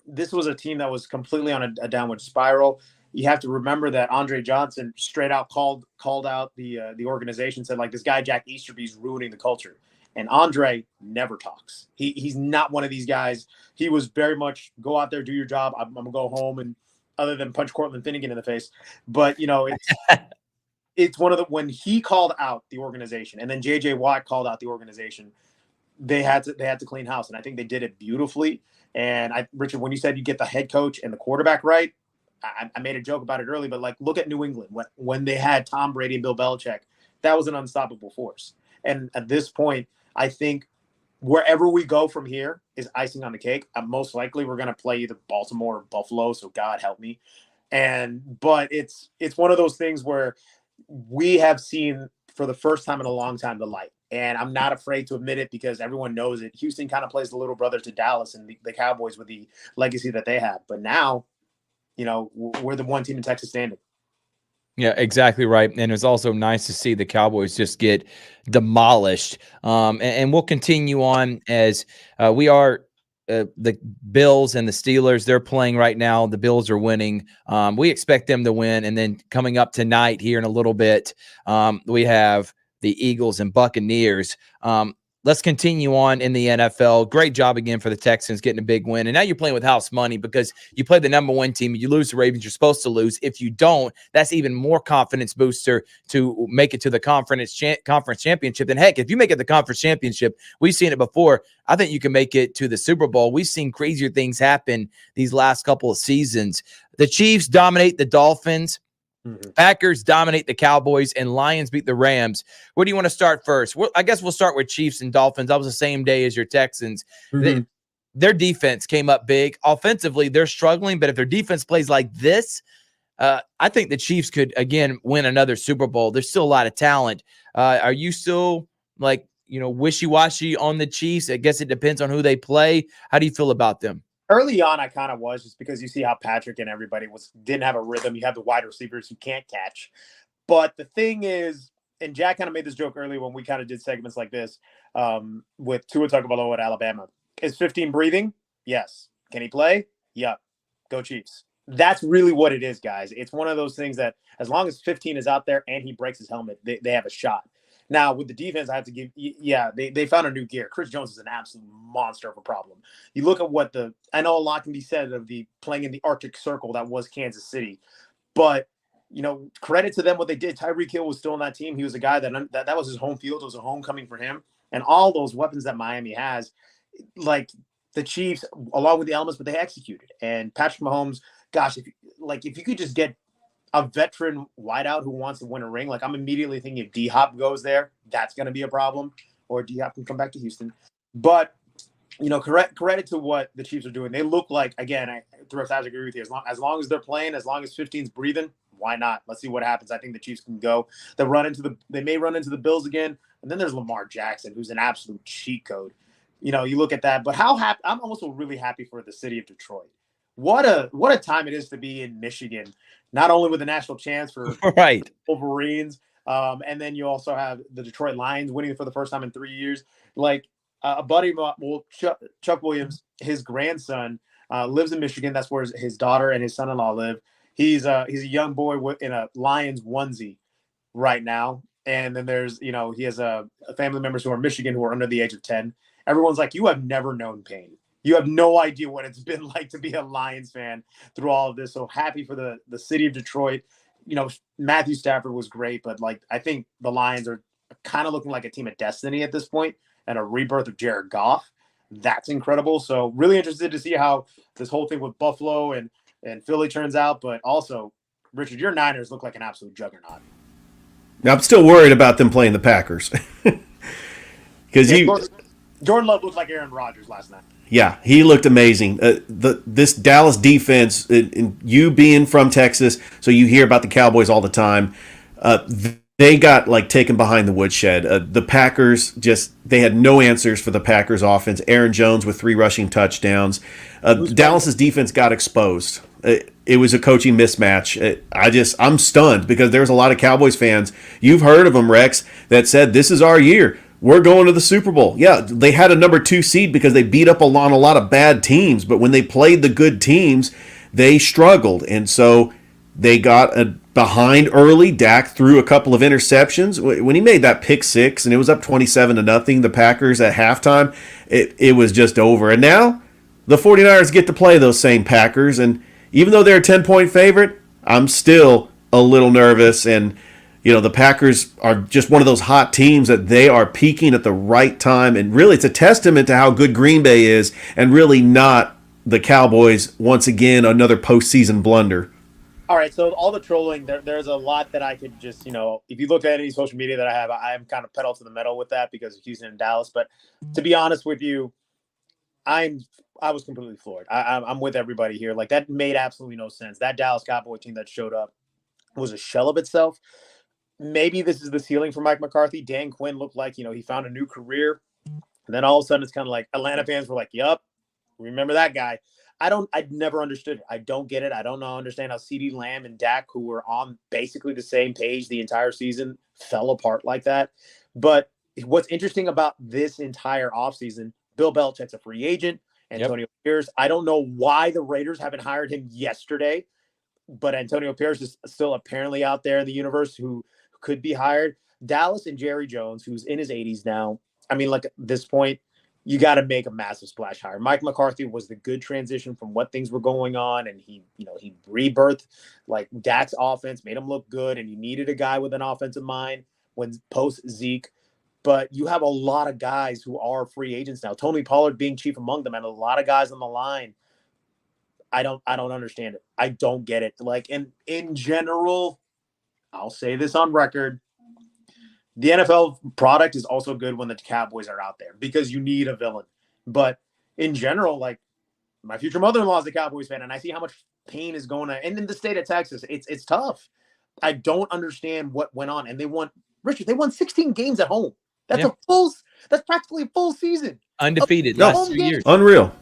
this was a team that was completely on a downward spiral. You have to remember that Andre Johnson straight out called out the organization, said, like, this guy Jack Easterby's ruining the culture. And Andre never talks. He's not one of these guys. He was very much go out there, do your job. I'm gonna go home, and other than punch Cortland Finnegan in the face. But it's one of the, when he called out the organization, and then J.J. Watt called out the organization, they had to clean house, and I think they did it beautifully. And Richard, when you said you get the head coach and the quarterback right, I made a joke about it early, but like, look at New England when they had Tom Brady and Bill Belichick. That was an unstoppable force. And at this point, I think wherever we go from here is icing on the cake. Most likely we're going to play either Baltimore or Buffalo, so God help me. But it's one of those things where we have seen for the first time in a long time, the light. And I'm not afraid to admit it because everyone knows it. Houston kind of plays the little brother to Dallas and the Cowboys with the legacy that they have. But now, we're the one team in Texas standing. Yeah, exactly right. And it's also nice to see the Cowboys just get demolished. And we'll continue on as we are the Bills and the Steelers. They're playing right now. The Bills are winning. We expect them to win. And then coming up tonight here in a little bit, we have the Eagles and Buccaneers. Let's continue on in the NFL. Great job again for the Texans getting a big win. And now you're playing with house money because you play the number one team. You lose the Ravens, you're supposed to lose. If you don't, that's even more confidence booster to make it to the conference championship. And heck, if you make it the conference championship, we've seen it before. I think you can make it to the Super Bowl. We've seen crazier things happen these last couple of seasons. The Chiefs dominate the Dolphins. Packers dominate the Cowboys, and Lions beat the Rams. Where do you want to start first? Well, I guess we'll start with Chiefs and Dolphins. That was the same day as your Texans. Their defense came up big. Offensively, they're struggling, but if their defense plays like this, I think the Chiefs could, again, win another Super Bowl. There's still a lot of talent. Are you still, wishy-washy on the Chiefs? I guess it depends on who they play. How do you feel about them? Early on, I kind of was, just because you see how Patrick and everybody didn't have a rhythm. You have the wide receivers who can't catch. But the thing is, and Jack kind of made this joke earlier when we kind of did segments like this with Tua Tagovailoa at Alabama. Is 15 breathing? Yes. Can he play? Yep. Go Chiefs. That's really what it is, guys. It's one of those things that as long as 15 is out there and he breaks his helmet, they have a shot. Now, with the defense, I have to give – they found a new gear. Chris Jones is an absolute monster of a problem. You look at I know a lot can be said of the playing in the Arctic Circle that was Kansas City. But, credit to them what they did. Tyreek Hill was still on that team. He was a guy that was his home field. It was a homecoming for him. And all those weapons that Miami has, like the Chiefs, along with the elements, but they executed. And Patrick Mahomes, gosh, if you could just get a veteran wideout who wants to win a ring, I'm immediately thinking if D-Hop goes there, that's going to be a problem, or D-Hop can come back to Houston. But, credit to what the Chiefs are doing. They look like, again, I agree with you. As long as they're playing, as long as 15's breathing, why not? Let's see what happens. I think the Chiefs can go. They may run into the Bills again. And then there's Lamar Jackson, who's an absolute cheat code. You look at that. But I'm also really happy for the city of Detroit. What a time it is to be in Michigan, not only with the national chance for right Wolverines, and then you also have the Detroit Lions winning for the first time in 3 years. A buddy, Chuck Williams, his grandson lives in Michigan. That's where his daughter and his son-in-law live. He's a young boy in a Lions onesie right now. And then there's, he has family members who are Michigan who are under the age of 10. Everyone's like, you have never known pain. You have no idea what it's been like to be a Lions fan through all of this. So happy for the city of Detroit. Matthew Stafford was great, but I think the Lions are kind of looking like a team of destiny at this point, and a rebirth of Jared Goff. That's incredible. So really interested to see how this whole thing with Buffalo and Philly turns out. But also, Richard, your Niners look like an absolute juggernaut. Now, I'm still worried about them playing the Packers. Because Jordan Love looked like Aaron Rodgers last night. Yeah, he looked amazing. This Dallas defense, and you being from Texas, so you hear about the Cowboys all the time. They got taken behind the woodshed. The Packers they had no answers for the Packers offense. Aaron Jones with 3 rushing touchdowns. Dallas's defense got exposed. It was a coaching mismatch. I'm stunned because there's a lot of Cowboys fans. You've heard of them, Rex, that said this is our year. We're going to the Super Bowl. Yeah, they had a number 2 seed because they beat up on a lot of bad teams. But when they played the good teams, they struggled. And so they got behind early. Dak threw a couple of interceptions. When he made that pick 6 and it was up 27-0, the Packers at halftime, it was just over. And now the 49ers get to play those same Packers. And even though they're a 10-point favorite, I'm still a little nervous. And the Packers are just one of those hot teams that they are peaking at the right time. And really, it's a testament to how good Green Bay is, and really not the Cowboys, once again, another postseason blunder. All right, so all the trolling, there's a lot that I could just, if you look at any social media that I have, I'm kind of pedal to the metal with that because of Houston and Dallas. But to be honest with you, I was completely floored. I'm with everybody here. That made absolutely no sense. That Dallas Cowboy team that showed up was a shell of itself. maybe this is the ceiling for Mike McCarthy. Dan Quinn looked like, he found a new career. And then all of a sudden it's kind of like Atlanta fans were like, yup, remember that guy. I'd never understood it. I don't get it. I don't understand how CeeDee Lamb and Dak, who were on basically the same page the entire season, fell apart like that. But what's interesting about this entire offseason, Bill Belichick's a free agent. Antonio Pierce, I don't know why the Raiders haven't hired him yesterday, but Antonio Pierce is still apparently out there in the universe who could be hired. Dallas and Jerry Jones, who's in his 80s now. I mean, like at this point, you got to make a massive splash hire. Mike McCarthy was the good transition from what things were going on, and he rebirthed like Dak's offense, made him look good, and you needed a guy with an offensive mind when post Zeke. But you have a lot of guys who are free agents now. Tony Pollard being chief among them, and a lot of guys on the line. I don't understand it. I don't get it. Like in general, I'll say this on record. The NFL product is also good when the Cowboys are out there because you need a villain. But in general, like my future mother-in-law is a Cowboys fan, and I see how much pain is going on. And in the state of Texas, it's tough. I don't understand what went on. And they won 16 games at home. That's that's practically a full season. Undefeated last 2 years. Unreal.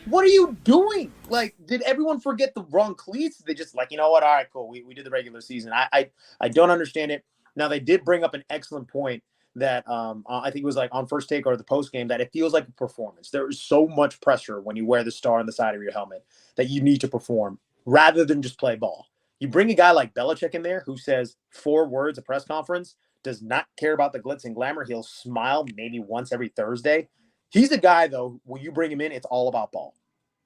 What are you doing? Like, did everyone forget the wrong cleats? They just like, you know what? All right, cool. We did the regular season. I don't understand it. Now, they did bring up an excellent point that I think it was like on First Take or the post game that it feels like a performance. There is so much pressure when you wear the star on the side of your helmet that you need to perform rather than just play ball. You bring a guy like Belichick in there who says 4 words a press conference, does not care about the glitz and glamour. He'll smile maybe once every Thursday. He's a guy, though, when you bring him in, it's all about ball.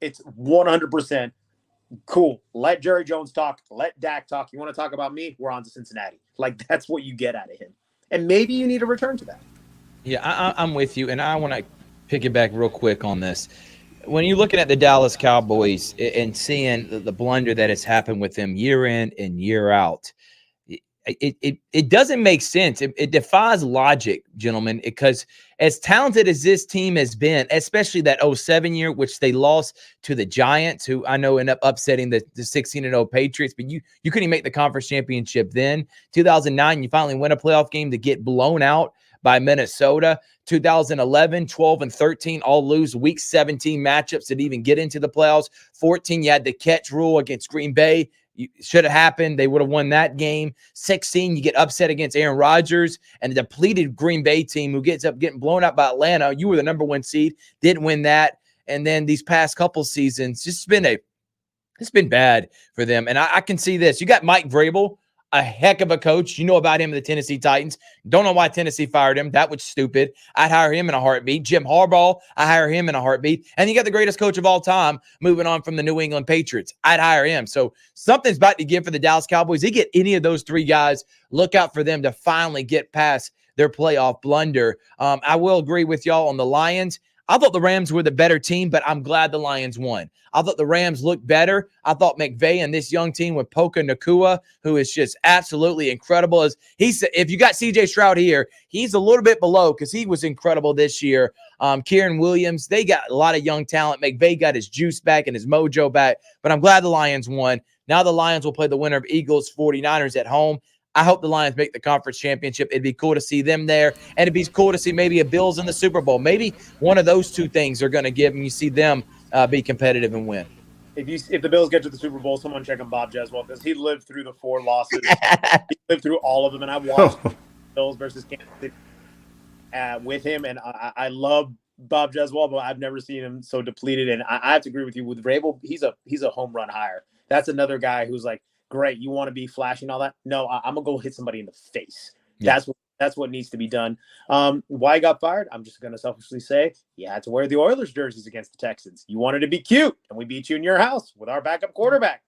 It's 100% cool. Let Jerry Jones talk. Let Dak talk. You want to talk about me? We're on to Cincinnati. Like, that's what you get out of him. And maybe you need to return to that. Yeah, I'm with you. And I want to pick it back real quick on this. When you're looking at the Dallas Cowboys and seeing the blunder that has happened with them year in and year out, it doesn't make sense. It defies logic, gentlemen, because as talented as this team has been, especially that 07 year, which they lost to the Giants, who I know ended up upsetting the 16-0 Patriots, but you couldn't even make the conference championship then. 2009, you finally win a playoff game to get blown out by Minnesota. 2011, 12-13, all lose week 17 matchups that even get into the playoffs. 14, you had the catch rule against Green Bay. You should have happened. They would have won that game. 16, you get upset against Aaron Rodgers and the depleted Green Bay team who gets up getting blown out by Atlanta. You were the number 1 seed, didn't win that. And then these past couple seasons, it's been bad for them. And I can see this. You got Mike Vrabel, a heck of a coach. You know about him in the Tennessee Titans. Don't know why Tennessee fired him. That was stupid. I'd hire him in a heartbeat. Jim Harbaugh, I hire him in a heartbeat. And you got the greatest coach of all time moving on from the New England Patriots. I'd hire him. So something's about to give for the Dallas Cowboys. They get any of those 3 guys, look out for them to finally get past their playoff blunder. I will agree with y'all on the Lions. I thought the Rams were the better team, but I'm glad the Lions won. I thought the Rams looked better. I thought McVay and this young team with Puka Nacua, who is just absolutely incredible. As he said, if you got CJ Stroud here, he's a little bit below because he was incredible this year. Kieran Williams, they got a lot of young talent. McVay got his juice back and his mojo back, but I'm glad the Lions won. Now the Lions will play the winner of Eagles 49ers at home. I hope the Lions make the conference championship. It'd be cool to see them there. And it'd be cool to see maybe a Bills in the Super Bowl. Maybe one of those 2 things are going to give, and you see them be competitive and win. If the Bills get to the Super Bowl, someone check on Bob Jeswell because he lived through the 4 losses. He lived through all of them, and I watched Bills versus Kansas City with him. And I love Bob Jeswell, but I've never seen him so depleted. And I have to agree with you with Vrabel. He's a home run hire. That's another guy who's like, great, you want to be flashy and all that? No, I'm going to go hit somebody in the face. Yeah. That's what needs to be done. Why he got fired? I'm just going to selfishly say he had to wear the Oilers jerseys against the Texans. You wanted to be cute, and we beat you in your house with our backup quarterback.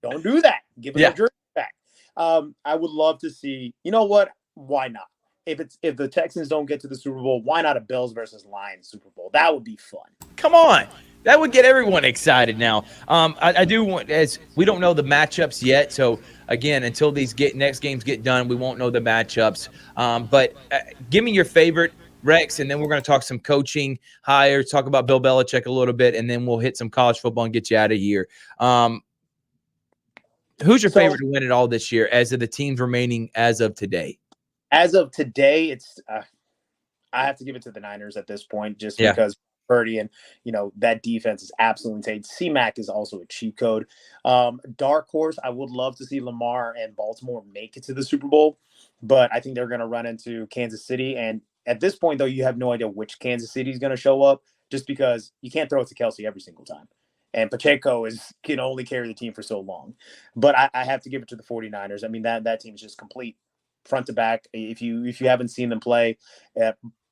Don't do that. Give us our jersey back. I would love to see, you know what? Why not? If the Texans don't get to the Super Bowl, why not a Bills versus Lions Super Bowl? That would be fun. Come on. That would get everyone excited now. I do want, as we don't know the matchups yet. So, again, until these next games get done, we won't know the matchups. But give me your favorite, Rex, and then we're going to talk some coaching hires, talk about Bill Belichick a little bit, and then we'll hit some college football and get you out of here. Who's your favorite to win it all this year as of the teams remaining as of today? As of today, it's I have to give it to the Niners at this point, just because Purdy and that defense is absolutely insane. C-Mac is also a cheat code. Dark horse, I would love to see Lamar and Baltimore make it to the Super Bowl, but I think they're going to run into Kansas City. And at this point, though, you have no idea which Kansas City is going to show up, just because you can't throw it to Kelsey every single time. And Pacheco can only carry the team for so long. But I have to give it to the 49ers. I mean, that team is just complete front to back. If you haven't seen them play,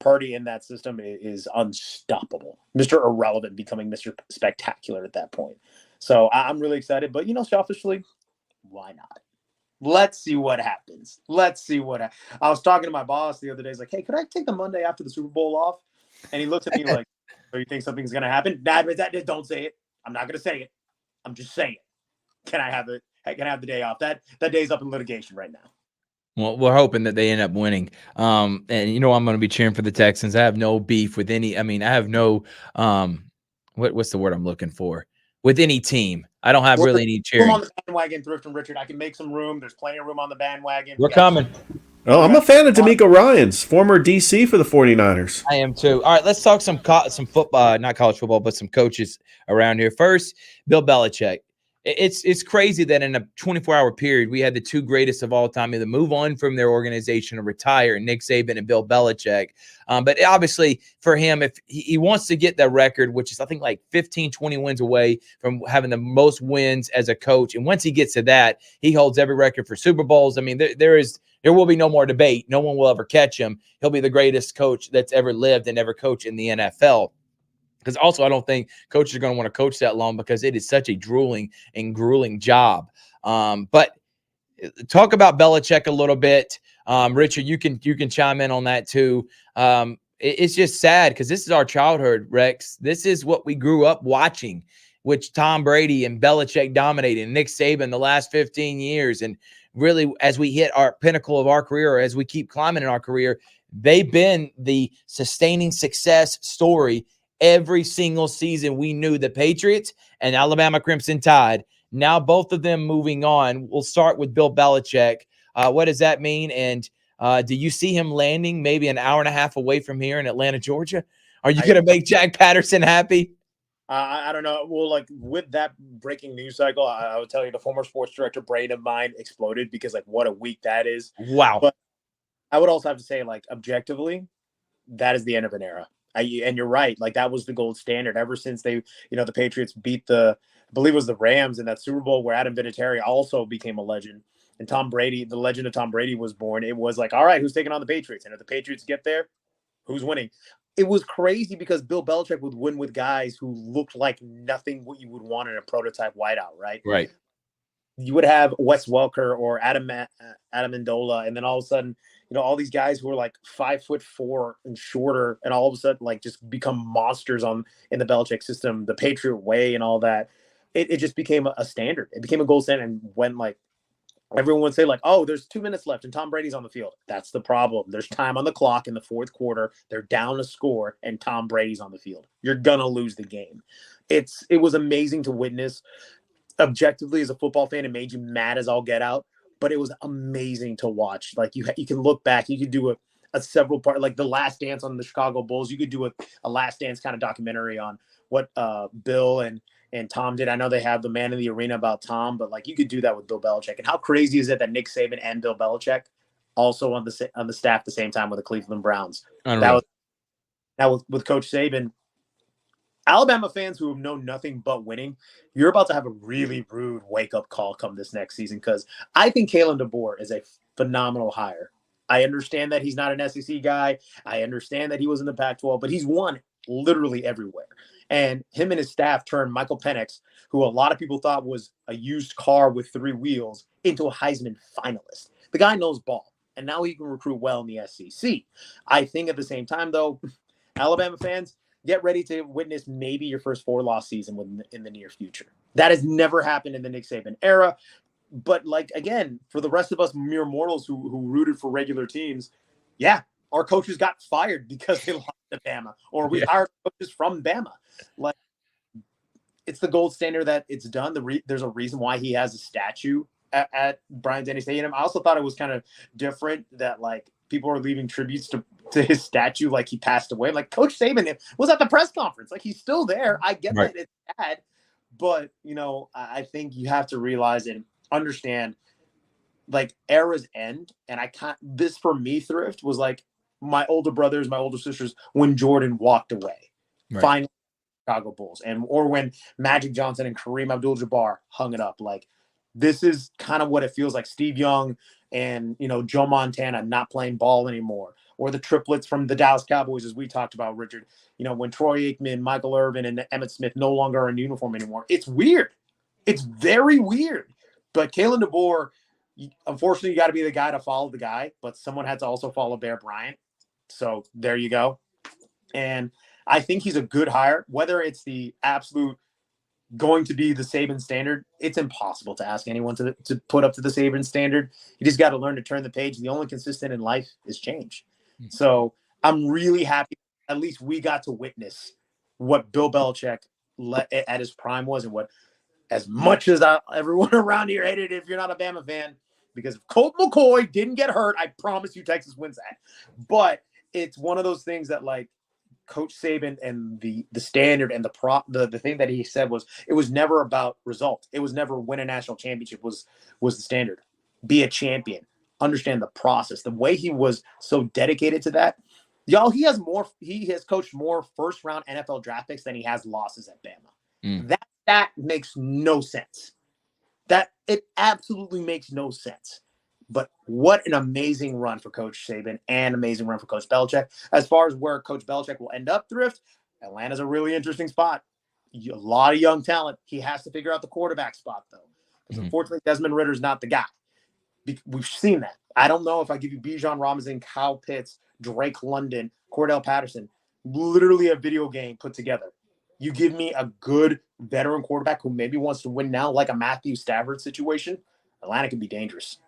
Purdy in that system is unstoppable. Mr. Irrelevant becoming Mr. Spectacular at that point. So I'm really excited. But, selfishly, why not? Let's see what happens. I was talking to my boss the other day. He's like, hey, could I take the Monday after the Super Bowl off? And he looked at me like, so you think something's going to happen? Dad, don't say it. I'm not going to say it. I'm just saying it. Can I have it? Can I have the day off? That day's up in litigation right now. Well, we're hoping that they end up winning. And I'm going to be cheering for the Texans. I have no beef with any. I mean, I have no. What's the word I'm looking for? With any team, I don't have really any cheering. Room on the bandwagon, Thrift and Richard. I can make some room. There's plenty of room on the bandwagon. We're coming. Oh, I'm a fan of D'Amico Ryans, former DC for the 49ers. I am too. All right, let's talk some football, not college football, but some coaches around here. First, Bill Belichick. It's crazy that in a 24-hour period, we had the two greatest of all time either move on from their organization or retire, Nick Saban and Bill Belichick. But obviously for him, if he wants to get that record, which is I think like 15, 20 wins away from having the most wins as a coach. And once he gets to that, he holds every record for Super Bowls. I mean, there will be no more debate. No one will ever catch him. He'll be the greatest coach that's ever lived and ever coached in the NFL. Because also, I don't think coaches are going to want to coach that long because it is such a grueling job. But talk about Belichick a little bit, Richard. You can chime in on that too. It's just sad because this is our childhood, Rex. This is what we grew up watching, which Tom Brady and Belichick dominated, and Nick Saban the last 15 years. And really, as we hit our pinnacle of our career, or as we keep climbing in our career, they've been the sustaining success story. Every single season, we knew the Patriots and Alabama Crimson Tide. Now, both of them moving on. We'll start with Bill Belichick. What does that mean? And do you see him landing maybe an hour and a half away from here in Atlanta, Georgia? Are you going to make Jack Patterson happy? I don't know. Well, like with that breaking news cycle, I would tell you the former sports director brain of mine exploded because what a week that is. Wow. But I would also have to say objectively, that is the end of an era. And you're right. That was the gold standard ever since they, the Patriots beat I believe it was the Rams in that Super Bowl where Adam Vinatieri also became a legend. And Tom Brady, the legend of Tom Brady was born. It was all right, who's taking on the Patriots? And if the Patriots get there, who's winning? It was crazy because Bill Belichick would win with guys who looked like nothing what you would want in a prototype wideout, right? Right. You would have Wes Welker or Adam Amendola, and then all of a sudden, all these guys who are 5'4" and shorter, and all of a sudden just become monsters in the Belichick system, the Patriot way, and all that. It just became a standard. It became a gold standard. And when everyone would say oh, there's 2 minutes left and Tom Brady's on the field. That's the problem. There's time on the clock in the fourth quarter. They're down a score and Tom Brady's on the field. You're gonna lose the game. It was amazing to witness. Objectively, as a football fan, it made you mad as all get out. But it was amazing to watch. You can look back. You could do a several part, the Last Dance on the Chicago Bulls. You could do a Last Dance kind of documentary on what Bill and Tom did. I know they have the Man in the Arena about Tom, but you could do that with Bill Belichick. And how crazy is it that Nick Saban and Bill Belichick also on the staff at the same time with the Cleveland Browns? Now with Coach Saban, Alabama fans who have known nothing but winning, you're about to have a really rude wake-up call come this next season because I think Kalen DeBoer is a phenomenal hire. I understand that he's not an SEC guy. I understand that he was in the Pac-12, but he's won literally everywhere. And him and his staff turned Michael Penix, who a lot of people thought was a used car with 3 wheels, into a Heisman finalist. The guy knows ball, and now he can recruit well in the SEC. I think at the same time, though, Alabama fans, get ready to witness maybe your first 4-loss season in the near future. That has never happened in the Nick Saban era. But again, for the rest of us mere mortals who rooted for regular teams, yeah, our coaches got fired because they lost to Bama, or we hired coaches from Bama. It's the gold standard that it's done. There's a reason why he has a statue at Bryant-Denny Stadium. I also thought it was kind of different that like people are leaving tributes to his statue like he passed away. Like Coach Saban was at the press conference. Like he's still there. I get that it's sad, but I think you have to realize and understand like eras end. And I can't. This for me, Thrift was like my older brothers, my older sisters when Jordan walked away. Finally, Chicago Bulls, or when Magic Johnson and Kareem Abdul-Jabbar hung it up. Like this is kind of what it feels like. Steve Young and Joe Montana not playing ball anymore, or the triplets from the Dallas Cowboys, as we talked about, Richard. When Troy Aikman, Michael Irvin, and Emmitt Smith no longer are in uniform anymore. It's weird. It's very weird. But Kalen DeBoer, unfortunately, you got to be the guy to follow the guy, but someone had to also follow Bear Bryant. So there you go. And I think he's a good hire. Whether it's the absolute going to be the Saban standard, it's impossible to ask anyone to put up to the Saban standard. You just got to learn to turn the page. The only consistent in life is change. So I'm really happy. At least we got to witness what Bill Belichick at his prime was, and what, as much as everyone around here hated it, if you're not a Bama fan, because if Colt McCoy didn't get hurt, I promise you Texas wins that. But it's one of those things that like Coach Saban and the standard and the thing that he said was it was never about result. It was never win a national championship was the standard. Be a champion. Understand the process. The way he was so dedicated to that. Y'all, he has coached more first round NFL draft picks than he has losses at Bama. That makes no sense. That it absolutely makes no sense. But what an amazing run for Coach Saban and amazing run for Coach Belichick. As far as where Coach Belichick will end up, Thrift, Atlanta's a really interesting spot. A lot of young talent. He has to figure out the quarterback spot, though. Because unfortunately, Desmond Ritter's not the guy. We've seen that. I don't know if I give you Bijan Robinson, Kyle Pitts, Drake London, Cordell Patterson, literally a video game put together. You give me a good veteran quarterback who maybe wants to win now, like a Matthew Stafford situation, Atlanta can be dangerous.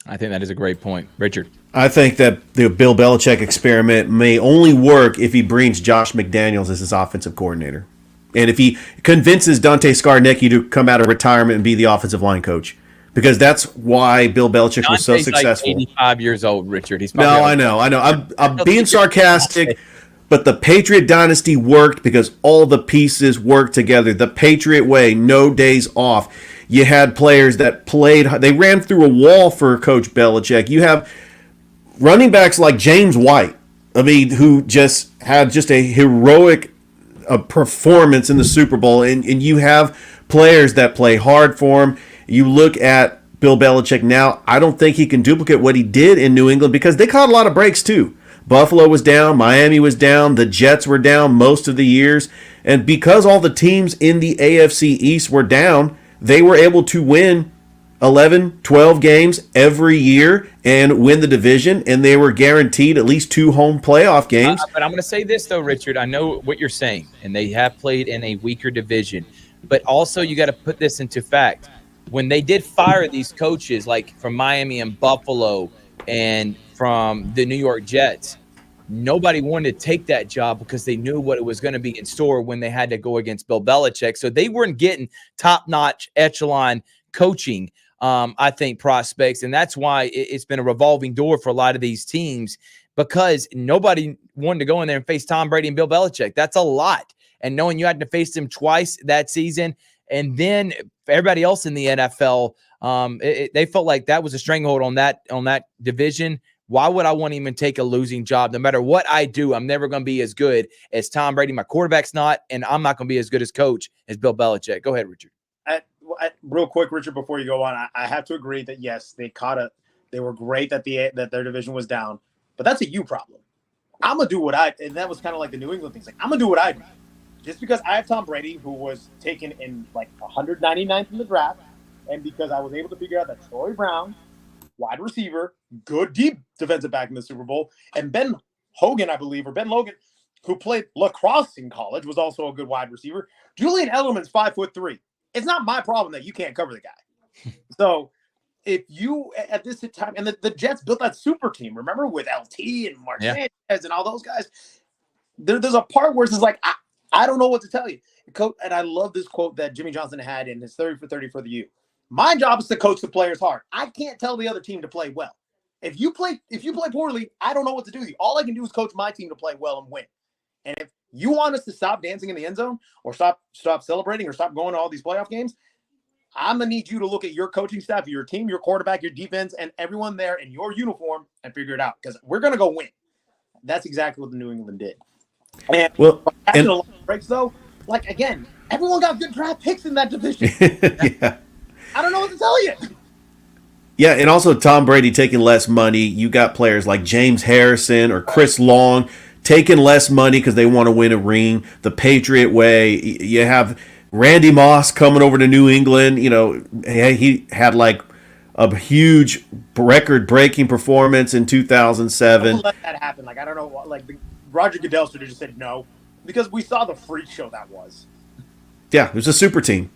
I think that is a great point. Richard? I think that the Bill Belichick experiment may only work if he brings Josh McDaniels as his offensive coordinator. And if he convinces Dante Scarnecchia to come out of retirement and be the offensive line coach. Because that's why Bill Belichick was so successful. Like 85 years old, Richard. I know. I'm being sarcastic, but the Patriot dynasty worked because all the pieces worked together. The Patriot way, no days off. You had players that played. They ran through a wall for Coach Belichick. You have running backs like James White, who just had a heroic performance in the Super Bowl. And you have players that play hard for him. You look at Bill Belichick now, I don't think he can duplicate what he did in New England because they caught a lot of breaks too. Buffalo was down, Miami was down, the Jets were down most of the years. And because all the teams in the AFC East were down, they were able to win 11, 12 games every year and win the division, and they were guaranteed at least 2 home playoff games. But I'm going to say this, though, Richard. I know what you're saying, and they have played in a weaker division. But also you got to put this into fact. When they did fire these coaches, like from Miami and Buffalo and from the New York Jets, nobody wanted to take that job because they knew what it was going to be in store when they had to go against Bill Belichick. So they weren't getting top-notch echelon coaching, I think, prospects. And that's why it's been a revolving door for a lot of these teams because nobody wanted to go in there and face Tom Brady and Bill Belichick. That's a lot. And knowing you had to face them twice that season, and then everybody else in the NFL, they felt like that was a stranglehold on that division. Why would I want to even take a losing job? No matter what I do, I'm never going to be as good as Tom Brady. My quarterback's not, and I'm not going to be as good as coach as Bill Belichick. Go ahead, Richard. Real quick, Richard, before you go on, I have to agree that, yes, they were great that their division was down, but that's a you problem. I'm going to do and that was kind of like the New England things. Like, I'm going to do what I do. Just because I have Tom Brady, who was taken in like 199th in the draft, and because I was able to figure out that Troy Brown, wide receiver, good deep defensive back in the Super Bowl, and Ben Logan, who played lacrosse in college, was also a good wide receiver. Julian Edelman's 5'3". It's not my problem that you can't cover the guy. So if you at this time, and the Jets built that super team, remember, with LT and Mark Sanchez and all those guys. There's a part where it's just like, I don't know what to tell you. And I love this quote that Jimmy Johnson had in his 30 for 30 for the U. My job is to coach the players hard. I can't tell the other team to play well. If you play poorly, I don't know what to do with you. All I can do is coach my team to play well and win. And if you want us to stop dancing in the end zone or stop celebrating or stop going to all these playoff games, I'm going to need you to look at your coaching staff, your team, your quarterback, your defense, and everyone there in your uniform and figure it out because we're going to go win. That's exactly what the New England did. And catching a lot of breaks, though, like, again, everyone got good draft picks in that division. Yeah. I don't know what to tell you. Yeah, and also Tom Brady taking less money. You got players like James Harrison or Chris Long taking less money because they want to win a ring the Patriot way. You have Randy Moss coming over to New England. You know, he had like a huge record-breaking performance in 2007. Don't let that happen. Like, I don't know, like Roger Goodell should have just said no because we saw the freak show that was. Yeah, it was a super team.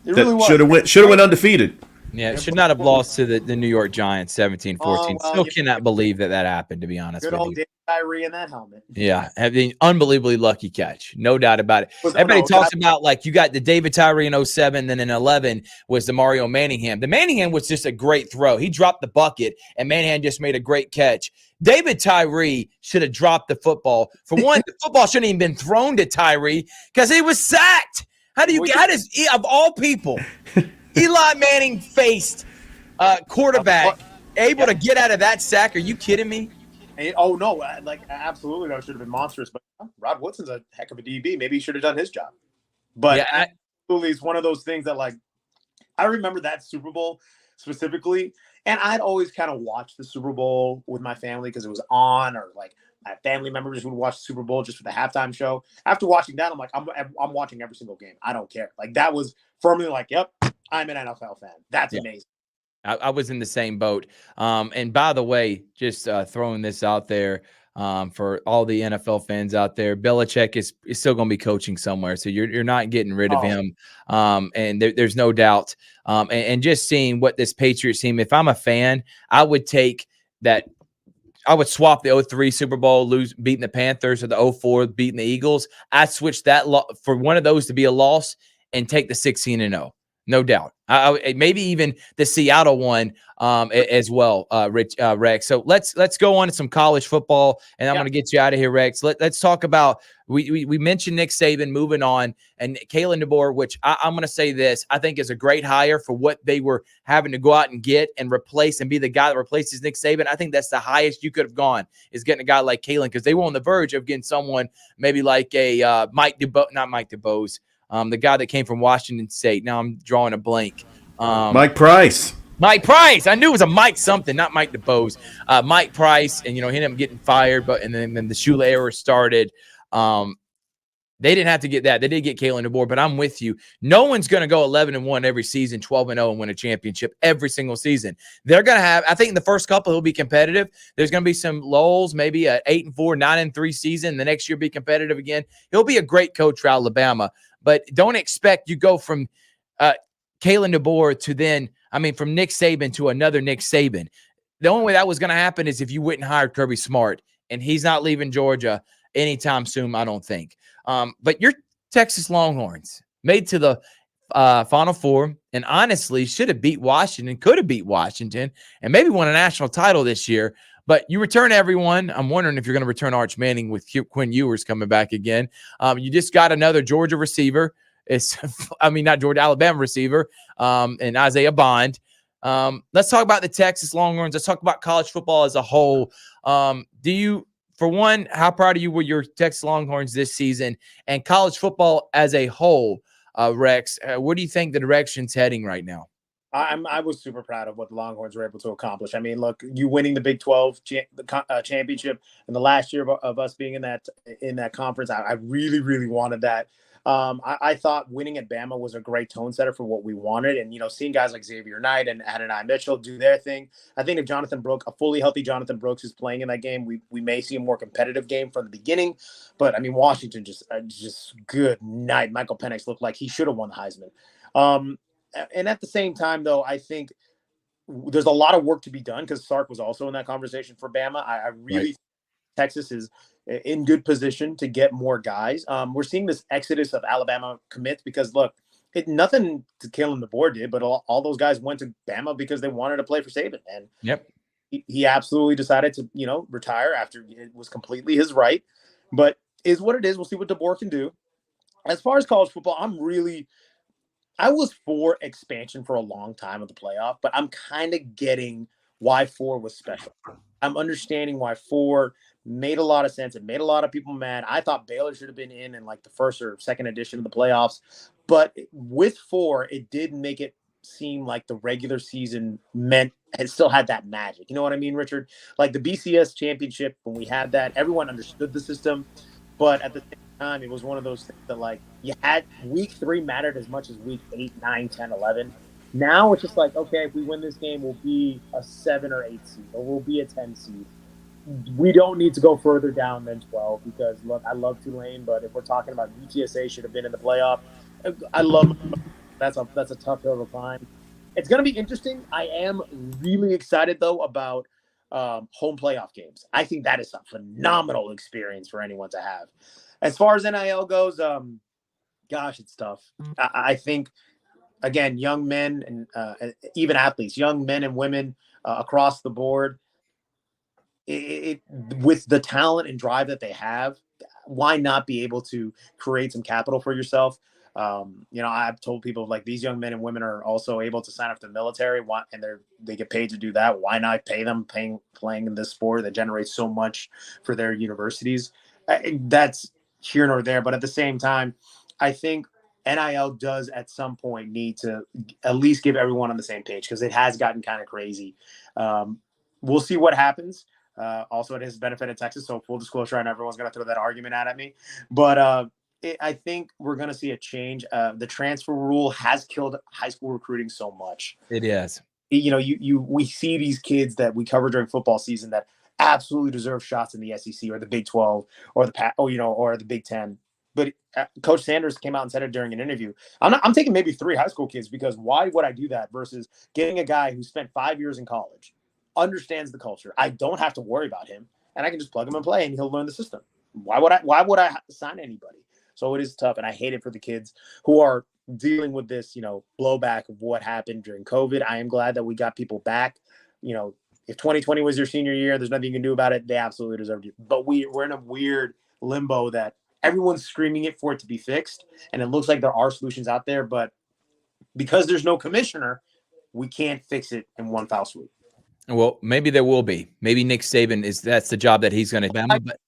It really was. Should have went undefeated. Yeah, should not have lost to the New York Giants 17-14. Still cannot believe that happened, to be honest with you. Good old David Tyree in that helmet. Yeah, having unbelievably lucky catch. No doubt about it. Everybody talks about, like, you got the David Tyree in 07, then in 11 was the Mario Manningham. The Manningham was just a great throw. He dropped the bucket, and Manningham just made a great catch. David Tyree should have dropped the football. For one, the football shouldn't even been thrown to Tyree because he was sacked. How does, of all people, Eli Manning faced quarterback able to get out of that sack? Are you kidding me? Oh, no. Like, absolutely, that should have been monstrous. But Rod Woodson's a heck of a DB. Maybe he should have done his job. But absolutely, it's one of those things that, like, I remember that Super Bowl specifically. And I'd always kind of watch the Super Bowl with my family because it was on, or like my family members would watch the Super Bowl just for the halftime show. After watching that, I'm like, I'm watching every single game. I don't care. Like, that was firmly like, yep, I'm an NFL fan. That's amazing. I was in the same boat. And by the way, just throwing this out there for all the NFL fans out there, Belichick is still going to be coaching somewhere. So you're not getting rid of him. And there's no doubt. And just seeing what this Patriots team, if I'm a fan, I would take that. I would swap the 03 Super Bowl, beating the Panthers, or the 04 beating the Eagles. I'd switch that for one of those to be a loss and take the 16-0. No doubt. Maybe even the Seattle one as well, Rex. So let's go on to some college football, and I'm going to get you out of here, Rex. Let's talk about we mentioned Nick Saban moving on, and Kalen DeBoer, which I'm going to say this, I think is a great hire for what they were having to go out and get and replace and be the guy that replaces Nick Saban. I think that's the highest you could have gone, is getting a guy like Kalen, because they were on the verge of getting someone maybe like a not Mike DeBose. The guy that came from Washington State. Now I'm drawing a blank. Mike Price. Mike Price. I knew it was a Mike something, not Mike DeBose. Mike Price, and he ended up getting fired, and then the Shula era started. They didn't have to get that. They did get Kalen DeBoer, but I'm with you. No one's going to go 11-1 every season, 12-0, and win a championship every single season. They're going to have, I think in the first couple, he'll be competitive. There's going to be some lulls, maybe a 8-4, 9-3 season. The next year be competitive again. He'll be a great coach for Alabama, but don't expect you go from Kalen DeBoer to from Nick Saban to another Nick Saban. The only way that was going to happen is if you went and hired Kirby Smart, and he's not leaving Georgia anytime soon, I don't think. But your Texas Longhorns made to the Final Four, and honestly should have beat Washington, could have beat Washington, and maybe won a national title this year. But you return everyone. I'm wondering if you're going to return Arch Manning with Quinn Ewers coming back again. You just got another Georgia receiver. Alabama receiver, and Isaiah Bond. Let's talk about the Texas Longhorns. Let's talk about college football as a whole. For one, how proud are you with your Texas Longhorns this season, and college football as a whole, Rex? Where do you think the direction's heading right now? I was super proud of what the Longhorns were able to accomplish. I mean, look, you winning the Big 12 championship in the last year of us being in that conference, I really, really wanted that. I thought winning at Bama was a great tone setter for what we wanted. And, seeing guys like Xavier Knight and Adonai Mitchell do their thing. I think if a fully healthy Jonathan Brooks is playing in that game, we may see a more competitive game from the beginning. But, Washington just good night. Michael Penix looked like he should have won the Heisman. And at the same time, though, I think there's a lot of work to be done because Sark was also in that conversation for Bama. I really think Texas is in good position to get more guys. We're seeing this exodus of Alabama commits because, look, nothing to kill him the board did, but all those guys went to Bama because they wanted to play for Saban. And Yep. he absolutely decided to, retire after it was completely his right. But is what it is. We'll see what DeBoer can do. As far as college football, I was for expansion for a long time of the playoff, but I'm kind of getting why 4 was special. I'm understanding why 4 made a lot of sense. It made a lot of people mad. I thought Baylor should have been in like the first or second edition of the playoffs. But with 4, it did make it seem like the regular season it still had that magic. You know what I mean, Richard? Like the BCS championship, when we had that, everyone understood the system. But at the same time, it was one of those things that, like, you had week 3 mattered as much as week 8, 9, 10, 11. Now it's just like, okay, if we win this game, we'll be a 7 or 8 seed, or we'll be a 10 seed. We don't need to go further down than 12 because, look, I love Tulane, but if we're talking about UTSA should have been in the playoff, I love that's a tough hill to climb. It's going to be interesting. I am really excited, though, about home playoff games. I think that is a phenomenal experience for anyone to have. As far as NIL goes, gosh, it's tough. I think, again, young men and even athletes, young men and women across the board, with the talent and drive that they have, why not be able to create some capital for yourself? I've told people, like, these young men and women are also able to sign up to the military, and they get paid to do that. Why not pay them playing in this sport that generates so much for their universities? That's here nor there. But at the same time, I think NIL does at some point need to at least give everyone on the same page, because it has gotten kind of crazy. We'll see what happens. Also, it has benefited Texas, so full disclosure, I know everyone's going to throw that argument at me. But I think we're going to see a change. The transfer rule has killed high school recruiting so much. It is. We see these kids that we cover during football season that absolutely deserve shots in the SEC or the Big 12 or the Big 10. But Coach Sanders came out and said it during an interview. I'm taking maybe 3 high school kids, because why would I do that versus getting a guy who spent 5 years in college, understands the culture. I don't have to worry about him, and I can just plug him and play, and he'll learn the system. Why would I sign anybody? So it is tough, and I hate it for the kids who are dealing with this, blowback of what happened during COVID. I am glad that we got people back. If 2020 was your senior year, there's nothing you can do about it. They absolutely deserved it. But we're in a weird limbo that everyone's screaming it for it to be fixed, and it looks like there are solutions out there, but because there's no commissioner, we can't fix it in one foul swoop. Well, maybe there will be. Maybe Nick Saban that's the job that he's going to do. But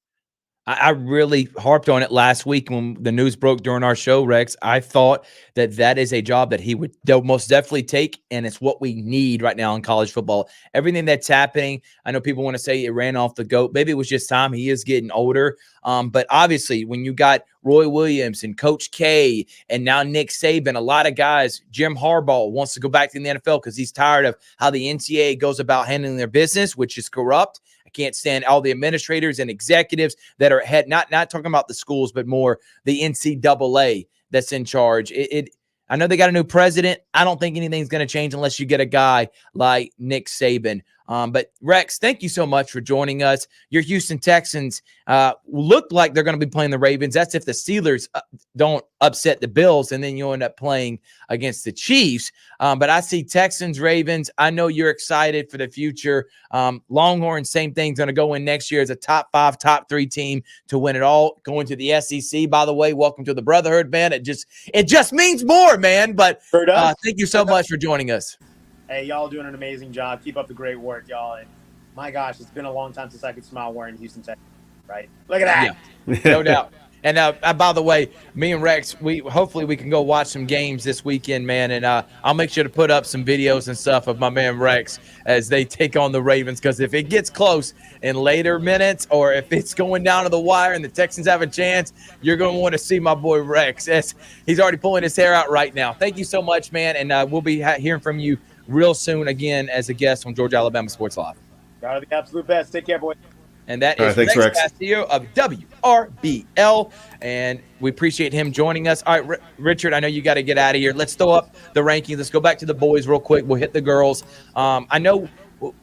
I really harped on it last week when the news broke during our show, Rex. I thought that is a job that they'll most definitely take, and it's what we need right now in college football. Everything that's happening, I know people want to say it ran off the goat. Maybe it was just time. He is getting older. But obviously, when you got Roy Williams and Coach K and now Nick Saban, a lot of guys, Jim Harbaugh wants to go back to the NFL because he's tired of how the NCAA goes about handling their business, which is corrupt. I can't stand all the administrators and executives that are not talking about the schools, but more the NCAA that's in charge. I know they got a new president. I don't think anything's going to change unless you get a guy like Nick Saban. But Rex, thank you so much for joining us. Your Houston Texans look like they're going to be playing the Ravens. That's if the Steelers don't upset the Bills, and then you end up playing against the Chiefs. But I see Texans, Ravens. I know you're excited for the future. Longhorns, same thing's going to go in next year as a top 5, top 3 team to win it all. Going to the SEC, by the way. Welcome to the Brotherhood, man. It just means more, man. But thank you so much for joining us. Hey, y'all doing an amazing job. Keep up the great work, y'all. And my gosh, it's been a long time since I could smile wearing Houston Texans, right? Look at that. Yeah, no doubt. And by the way, me and Rex, hopefully we can go watch some games this weekend, man. And I'll make sure to put up some videos and stuff of my man Rex as they take on the Ravens. Because if it gets close in later minutes, or if it's going down to the wire and the Texans have a chance, you're going to want to see my boy Rex. He's already pulling his hair out right now. Thank you so much, man. And we'll be hearing from you real soon again as a guest on Georgia Alabama Sports Live. Y'all are the absolute best. Take care, boy. And that is Rex Castillo of WRBL, and we appreciate him joining us. All right, Richard, I know you got to get out of here. Let's throw up the rankings. Let's go back to the boys real quick. We'll hit the girls. I know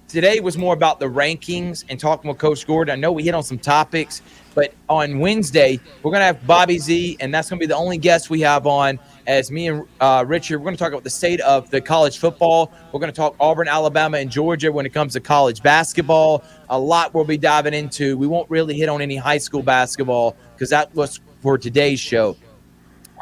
Today was more about the rankings and talking with Coach Gordon. I know we hit on some topics, but on Wednesday, we're going to have Bobby Z, and that's going to be the only guest we have on as me and Richard. We're going to talk about the state of the college football. We're going to talk Auburn, Alabama, and Georgia when it comes to college basketball. A lot we'll be diving into. We won't really hit on any high school basketball because that was for today's show.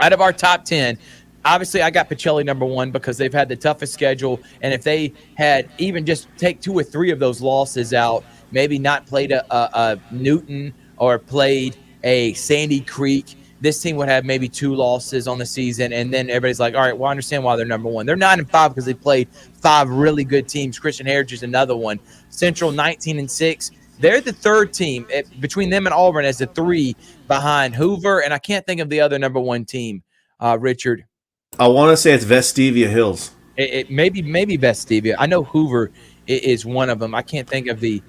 Out of our top 10, obviously I got Pacelli number one because they've had the toughest schedule. And if they had even just take 2 or 3 of those losses out, maybe not played a Newton or played a Sandy Creek, this team would have maybe 2 losses on the season. And then everybody's like, all right, well, I understand why they're number one. They're 9-5 because they played 5 really good teams. Christian Heritage is another one. Central 19-6. They're the 3rd team between them and Auburn as the 3 behind Hoover. And I can't think of the other number 1 team, Richard. I want to say it's Vestivia Hills. It maybe Vestivia. I know Hoover is one of them. I can't think of the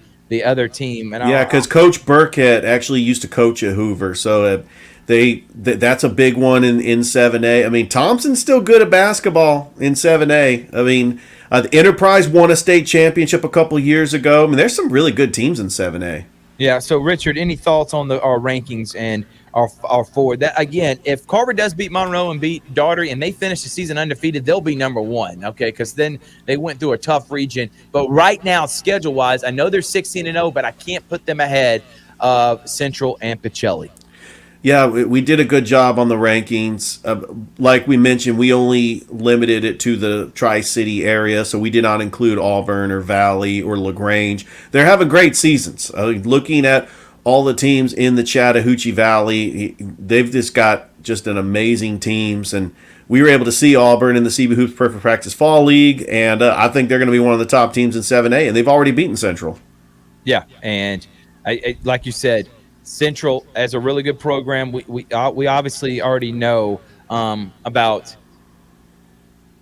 other team. And yeah, because Coach Burkett actually used to coach at Hoover. So that's a big one in 7A. I mean, Thompson's still good at basketball in 7A. I mean, the Enterprise won a state championship a couple years ago. I mean, there's some really good teams in 7A. Yeah. So, Richard, any thoughts on our rankings and our forward? That again, if Carver does beat Monroe and beat Daugherty and they finish the season undefeated, they'll be number 1. Okay, because then they went through a tough region. But right now, schedule-wise, I know they're 16-0, but I can't put them ahead of Central and Pacelli. Yeah, we did a good job on the rankings. Like we mentioned, we only limited it to the Tri-City area, so we did not include Auburn or Valley or LaGrange. They're having great seasons. Looking at all the teams in the Chattahoochee Valley, they've just got just an amazing teams, and we were able to see Auburn in the CB Hoops Perfect Practice Fall League, and I think they're going to be one of the top teams in 7A, and they've already beaten Central. Yeah, and I like you said, Central has a really good program. We obviously already know about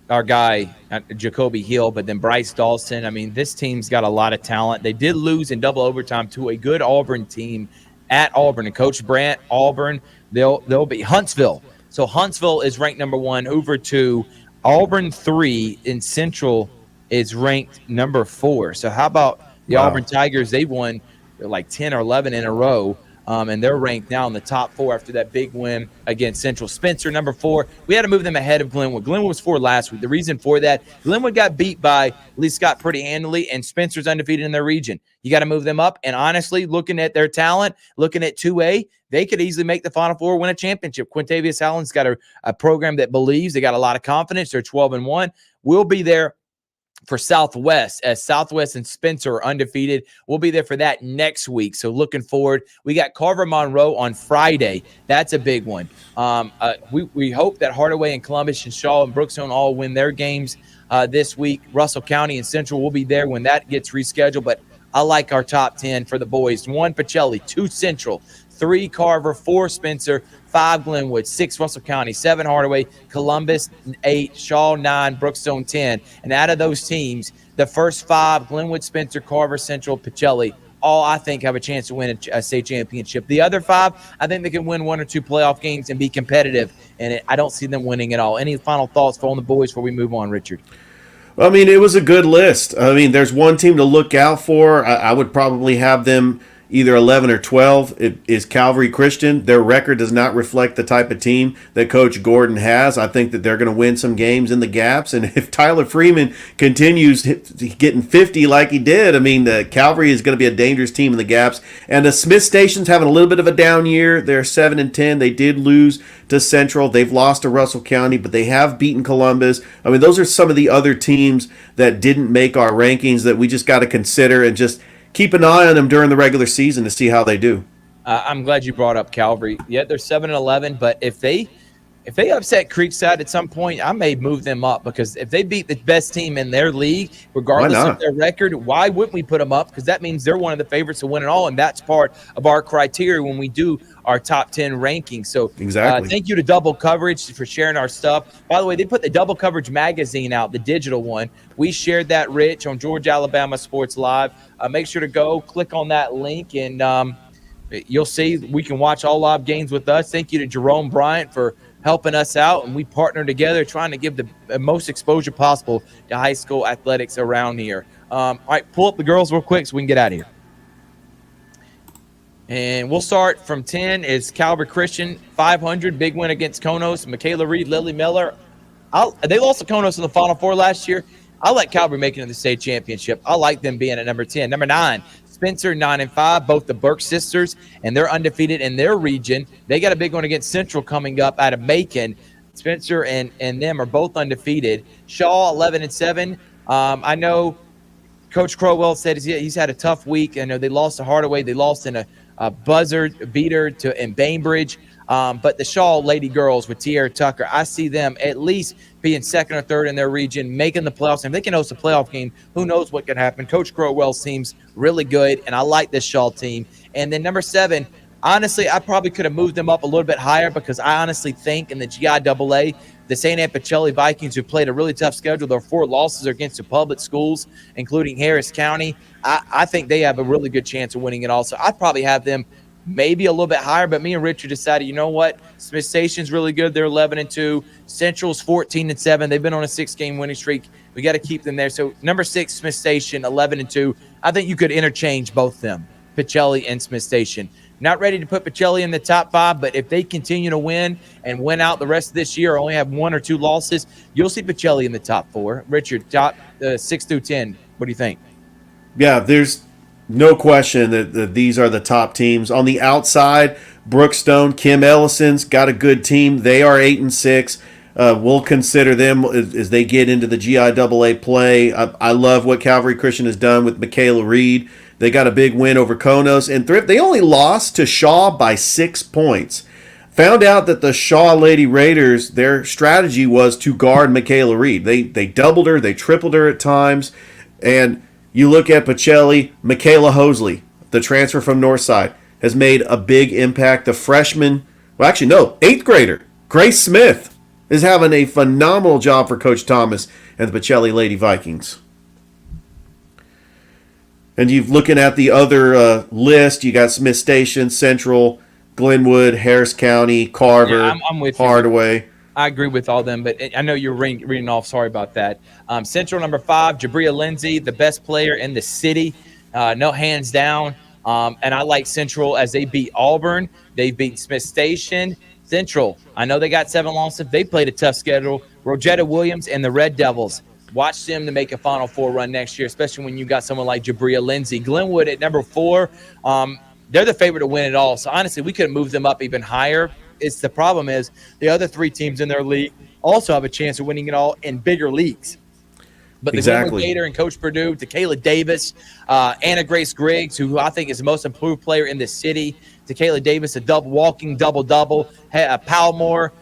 our guy Jacoby Hill, but then Bryce Dawson. I mean, this team's got a lot of talent. They did lose in double overtime to a good Auburn team at Auburn, and Coach Brandt, Auburn, they'll be Huntsville. So Huntsville is ranked number 1, Hoover 2, Auburn 3, and Central is ranked number 4. So how about the Auburn Tigers? They won like 10 or 11 in a row. And they're ranked now in the top 4 after that big win against Central. Spencer, number 4. We had to move them ahead of Glenwood. Glenwood was 4 last week. The reason for that, Glenwood got beat by Lee Scott pretty handily, and Spencer's undefeated in their region. You got to move them up. And honestly, looking at their talent, looking at 2A, they could easily make the Final Four, win a championship. Quintavious Allen's got a program that believes. They got a lot of confidence. They're 12-1. We'll be there for Southwest, as Southwest and Spencer are undefeated. We'll be there for that next week. So looking forward. We got Carver Monroe on Friday. That's a big one. We hope that Hardaway and Columbus and Shaw and Brookstone all win their games this week. Russell County and Central will be there when that gets rescheduled. But I like our top 10 for the boys. 1 Pacelli, 2 Central, 3 Carver, 4 Spencer, 5 Glenwood, 6 Russell County, 7 Hardaway, Columbus 8, Shaw 9, Brookstone 10. And out of those teams, the first 5, Glenwood, Spencer, Carver, Central, Pacelli, all I think have a chance to win a state championship. The other 5, I think they can win 1 or 2 playoff games and be competitive. And I don't see them winning at all. Any final thoughts on the boys before we move on, Richard? I mean, it was a good list. I mean, there's one team to look out for. I would probably have them either 11 or 12. It is Calvary Christian. Their record does not reflect the type of team that Coach Gordon has. I think that they're going to win some games in the gaps. And if Tyler Freeman continues getting 50 like he did, I mean, Calvary is going to be a dangerous team in the gaps. And Smith Station's having a little bit of a down year. They're 7-10. They did lose to Central. They've lost to Russell County, but they have beaten Columbus. I mean, those are some of the other teams that didn't make our rankings that we just got to consider and just keep an eye on them during the regular season to see how they do. I'm glad you brought up Calvary. Yeah, they're 7-11, but if they upset Creekside at some point, I may move them up, because if they beat the best team in their league, regardless of their record, why wouldn't we put them up? Because that means they're one of the favorites to win it all, and that's part of our criteria when we do our top 10 rankings. So exactly. Thank you to Double Coverage for sharing our stuff. By the way, they put the Double Coverage magazine out, the digital one. We shared that, Rich, on Georgia Alabama Sports Live. Make sure to go click on that link, and you'll see we can watch all live games with us. Thank you to Jerome Bryant for helping us out, and we partner together trying to give the most exposure possible to high school athletics around here. All right, pull up the girls real quick so we can get out of here. And we'll start from 10 is Calvary Christian, 500, big win against Konos. Michaela Reed, Lily Miller. They lost to Konos in the Final Four last year. I like Calvary making it to the state championship. I like them being at number 10. Number 9, Spencer, 9-5, both the Burke sisters, and they're undefeated in their region. They got a big one against Central coming up out of Macon. Spencer and them are both undefeated. Shaw, 11-7. I know Coach Crowell said he's had a tough week. I know they lost to Hardaway. They lost in a buzzer beater in Bainbridge. But the Shaw Lady girls with Tierra Tucker, I see them at least being second or third in their region, making the playoffs. And if they can host a playoff game, who knows what could happen. Coach Crowell seems really good, and I like this Shaw team. And then number 7, honestly, I probably could have moved them up a little bit higher because I honestly think in the GIAA, the St. Anne Pacelli Vikings, who played a really tough schedule, their 4 losses are against the public schools, including Harris County. I think they have a really good chance of winning it all. So I'd probably have them maybe a little bit higher, but me and Richard decided, you know what? Smith Station's really good. They're 11-2. Central's 14-7. They've been on a 6-game winning streak. We got to keep them there. So number 6, Smith Station, 11-2. I think you could interchange both them, Pacelli and Smith Station. Not ready to put Pacelli in the top 5, but if they continue to win and win out the rest of this year, or only have 1 or 2 losses, you'll see Pacelli in the top 4. Richard, top 6 through 10. What do you think? Yeah, there's no question that these are the top teams. On the outside, Brookstone, Kim Ellison's got a good team. They are 8-6. We'll consider them as they get into the GIAA play. I love what Calvary Christian has done with Michaela Reed. They got a big win over Konos. And Thrift, they only lost to Shaw by 6 points. Found out that the Shaw Lady Raiders, their strategy was to guard Michaela Reed. They doubled her, they tripled her at times. And you look at Pacelli, Michaela Hosley, the transfer from Northside, has made a big impact. The freshman, 8th grader, Grace Smith, is having a phenomenal job for Coach Thomas and the Pacelli Lady Vikings. And you're looking at the other list. You got Smith Station, Central, Glenwood, Harris County, Carver, Yeah, I'm with Hardaway. You. I agree with all them, but I know you're reading off. Sorry about that. Central, number 5, Jabria Lindsay, the best player in the city. No, hands down. And I like Central as they beat Auburn. They beat Smith Station. Central, I know they got 7 losses. They played a tough schedule. Rosetta Williams and the Red Devils. Watch them to make a Final Four run next year, especially when you got someone like Jabria Lindsay. Glenwood at number 4, they're the favorite to win it all. So, honestly, we could have moved them up even higher. The problem is the other 3 teams in their league also have a chance of winning it all in bigger leagues. But the Glenwood Gator and Coach Purdue, Takayla Davis, Anna Grace Griggs, who I think is the most improved player in the city, Takayla Davis, a walking double-double, Palmore,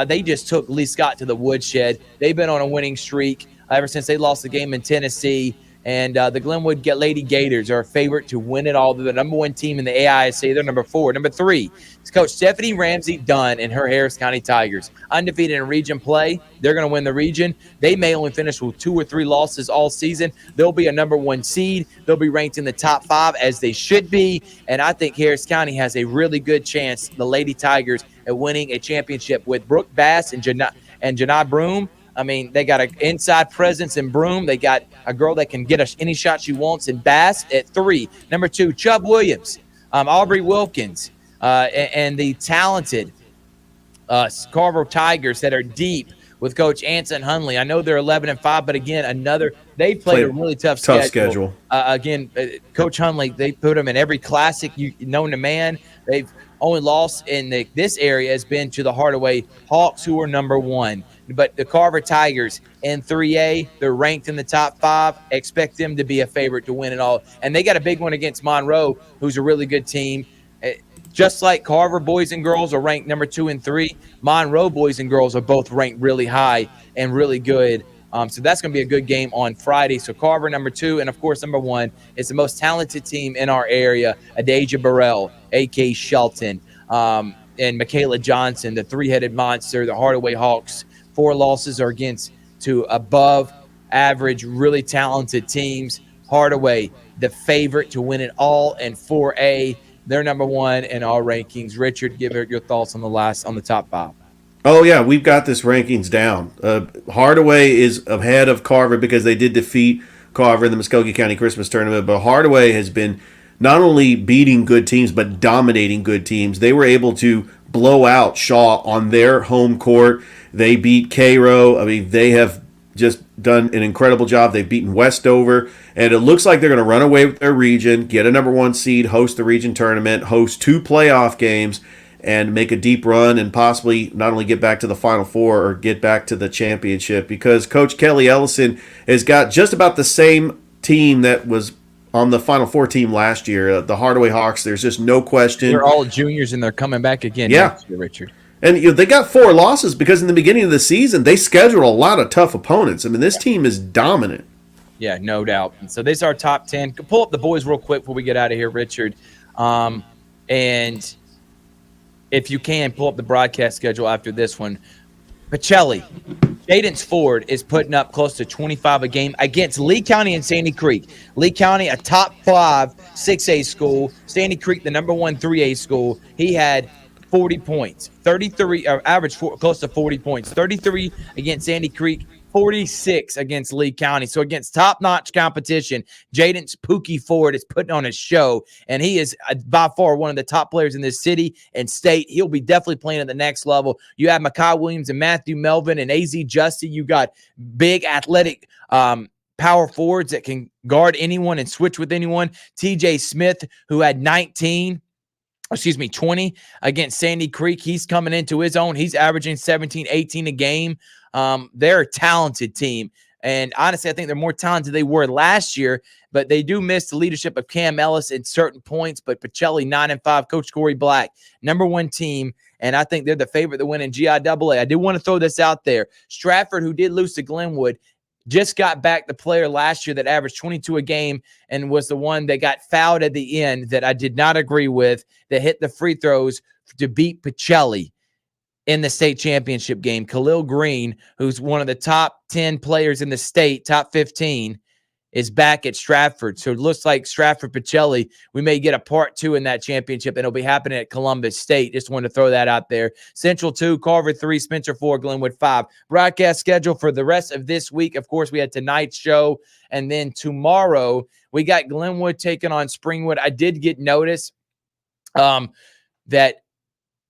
they just took Lee Scott to the woodshed. They've been on a winning streak ever since they lost the game in Tennessee. And the Glenwood Lady Gators are a favorite to win it all. They're the number 1 team in the AISA. They're number 4. Number 3 is Coach Stephanie Ramsey Dunn and her Harris County Tigers. Undefeated in region play. They're going to win the region. They may only finish with 2 or 3 losses all season. They'll be a number 1 seed. They'll be ranked in the top 5 as they should be. And I think Harris County has a really good chance, the Lady Tigers, at winning a championship with Brooke Bass and Janai Broom. I mean, they got an inside presence in Broom. They got a girl that can get us any shot she wants in Bass at 3. Number 2, Chubb Williams, Aubrey Wilkins, and the talented Carver Tigers that are deep with Coach Anson Hunley. I know they're 11-5, but again, they played a really tough schedule. Coach Hunley, they put them in every classic known to man. They've only lost in this area has been to the Hardaway Hawks, who are number 1. But the Carver Tigers in 3A, they're ranked in the top 5. Expect them to be a favorite to win it all. And they got a big one against Monroe, who's a really good team. Just like Carver boys and girls are ranked number 2 and 3, Monroe boys and girls are both ranked really high and really good. So that's going to be a good game on Friday. So Carver, number 2, and, of course, number 1 is the most talented team in our area, Adaja Burrell, A.K. Shelton, and Michaela Johnson, the 3-headed monster, the Hardaway Hawks. 4 losses are against to above average, really talented teams. Hardaway, the favorite to win it all in 4A. They're number 1 in our rankings. Richard, give your thoughts on the top 5. Oh, yeah, we've got this rankings down. Hardaway is ahead of Carver because they did defeat Carver in the Muskogee County Christmas Tournament. But Hardaway has been not only beating good teams, but dominating good teams. They were able to blow out Shaw on their home court. They beat Cairo. I mean, they have just done an incredible job. They've beaten Westover, and it looks like they're going to run away with their region, get a number 1 seed, host the region tournament, host 2 playoff games, and make a deep run and possibly not only get back to the Final Four or get back to the championship, because Coach Kelly Ellison has got just about the same team that was on the Final Four team last year, the Hardaway Hawks. There's just no question. They're all juniors, and they're coming back again next year, Richard. And they got 4 losses because in the beginning of the season, they scheduled a lot of tough opponents. I mean, this team is dominant. Yeah, no doubt. And so these are our top 10. Pull up the boys real quick before we get out of here, Richard. And if you can, pull up the broadcast schedule after this one. Pacelli, Jaden's Ford is putting up close to 25 a game against Lee County and Sandy Creek. Lee County, a top 5 6A school. Sandy Creek, the number 1 3A school. He had 40 points, 33, or average close to 40 points, 33 against Sandy Creek, 46 against Lee County. So against top-notch competition, Jaden's Pookie Ford is putting on a show, and he is by far one of the top players in this city and state. He'll be definitely playing at the next level. You have Makai Williams and Matthew Melvin and AZ Justy. You got big athletic power forwards that can guard anyone and switch with anyone. TJ Smith, who had 20 against Sandy Creek. He's coming into his own. He's averaging 17, 18 a game. They're a talented team. And honestly, I think they're more talented than they were last year, but they do miss the leadership of Cam Ellis in certain points. But Pacelli, 9-5, Coach Corey Black, number 1 team. And I think they're the favorite to win in GIAA. I do want to throw this out there. Stratford, who did lose to Glenwood, just got back the player last year that averaged 22 a game and was the one that got fouled at the end that I did not agree with, that hit the free throws to beat Pacelli in the state championship game. Khalil Green, who's one of the top 10 players in the state, top 15, is back at Stratford. So it looks like Stratford Pacelli, we may get a part 2 in that championship, and it'll be happening at Columbus State. Just wanted to throw that out there. Central 2, Carver 3, Spencer 4, Glenwood 5. Broadcast schedule for the rest of this week. Of course, we had tonight's show, and then tomorrow we got Glenwood taking on Springwood. I did get notice that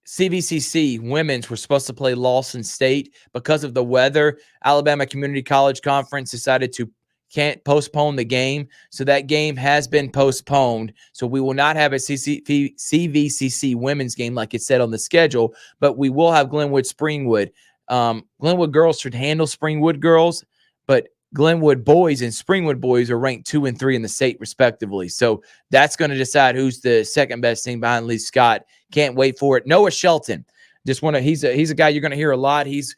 CVCC women's were supposed to play Lawson State because of the weather. Alabama Community College Conference decided to can't postpone the game. So that game has been postponed. So we will not have a CVCC women's game like it said on the schedule, but we will have Glenwood Springwood. Glenwood girls should handle Springwood girls, but Glenwood boys and Springwood boys are ranked 2 and 3 in the state respectively. So that's going to decide who's the second best team behind Lee Scott. Can't wait for it. Noah Shelton, he's a guy you're going to hear a lot. He's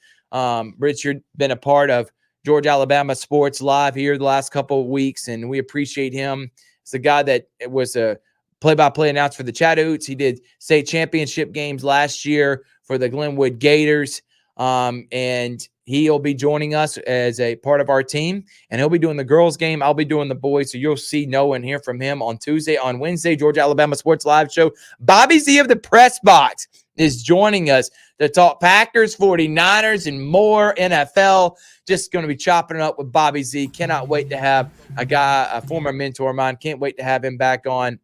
Richard, been a part of Georgia Alabama Sports Live here the last couple of weeks, and we appreciate him. It's a guy that was a play-by-play announcer for the Chattanooga. He did state championship games last year for the Glenwood Gators, and he'll be joining us as a part of our team, and he'll be doing the girls game. I'll be doing the boys, so you'll see Noah and hear from him on Tuesday. On Wednesday, Georgia Alabama Sports Live show, Bobby Z of the Press Box is joining us to talk Packers, 49ers, and more NFL. Just going to be chopping it up with Bobby Z. Cannot wait to have a former mentor of mine. Can't wait to have him back on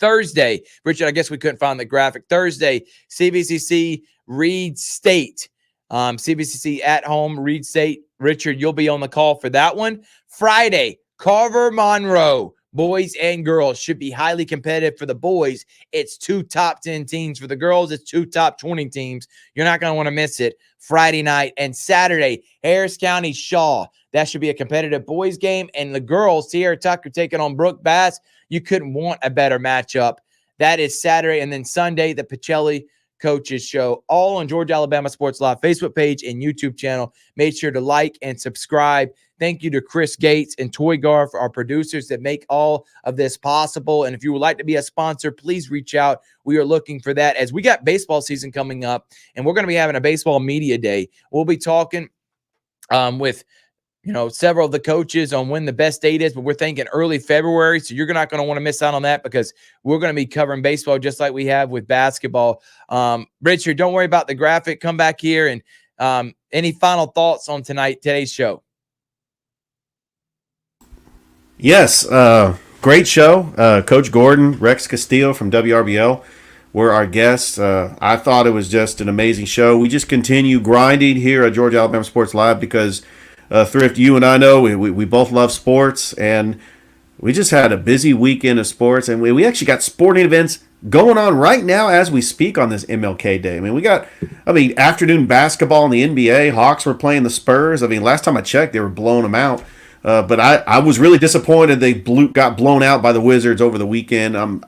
Thursday. Richard, I guess we couldn't find the graphic. Thursday, CVCC Reed State. CVCC at home, Reed State. Richard, you'll be on the call for that one. Friday, Carver Monroe. Boys and girls should be highly competitive. For the boys, it's 2 top 10 teams. For the girls, it's 2 top 20 teams. You're not going to want to miss it. Friday night and Saturday, Harris County Shaw. That should be a competitive boys game. And the girls, Sierra Tucker taking on Brooke Bass. You couldn't want a better matchup. That is Saturday. And then Sunday, the Pacelli Coaches Show, all on Georgia Alabama Sports Live Facebook page and YouTube channel. Make sure to like and subscribe. Thank you to Chris Gates and Toy Gar for our producers that make all of this possible. And if you would like to be a sponsor, please reach out. We are looking for that as we got baseball season coming up, and we're going to be having a baseball media day. We'll be talking with several of the coaches on when the best date is, but we're thinking early February. So you're not going to want to miss out on that because we're going to be covering baseball just like we have with basketball. Richard, don't worry about the graphic. Come back here and any final thoughts on today's show? Yes, great show. Coach Gordon, Rex Castillo from WRBL were our guests. I thought it was just an amazing show. We just continue grinding here at Georgia Alabama Sports Live because, Thrift, you and I know we both love sports, and we just had a busy weekend of sports, and we actually got sporting events going on right now as we speak on this MLK Day. I mean, we got, afternoon basketball in the NBA. Hawks were playing the Spurs. I mean, last time I checked, they were blowing them out. But I was really disappointed they got blown out by the Wizards over the weekend. I'm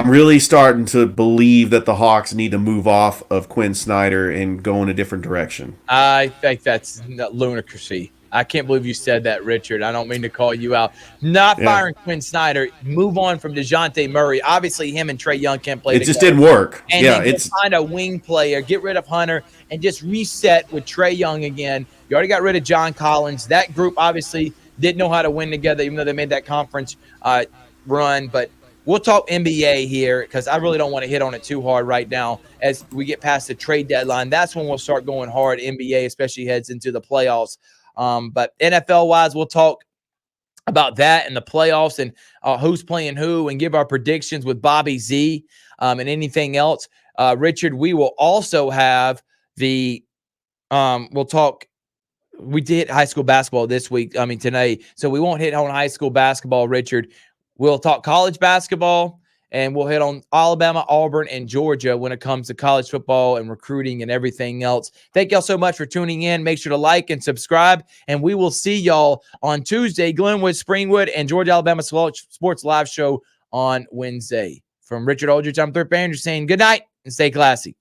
really starting to believe that the Hawks need to move off of Quinn Snyder and go in a different direction. I think that's lunacy. I can't believe you said that, Richard. I don't mean to call you out. Not firing Quinn Snyder. Move on from DeJounte Murray. Obviously, him and Trae Young can't play together. Just didn't work. And then find a wing player. Get rid of Hunter and just reset with Trae Young again. You already got rid of John Collins. That group obviously didn't know how to win together, even though they made that conference run. But we'll talk NBA here because I really don't want to hit on it too hard right now as we get past the trade deadline. That's when we'll start going hard. NBA especially heads into the playoffs. But NFL-wise, we'll talk about that and the playoffs and who's playing who and give our predictions with Bobby Z and anything else. Richard, we will also have we'll talk. We did high school basketball today. So we won't hit on high school basketball, Richard. We'll talk college basketball, and we'll hit on Alabama, Auburn, and Georgia when it comes to college football and recruiting and everything else. Thank y'all so much for tuning in. Make sure to like and subscribe, and we will see y'all on Tuesday, Glenwood, Springwood, and Georgia Alabama Sports Live Show on Wednesday. From Richard Aldridge, I'm Thurp Andrews saying good night and stay classy.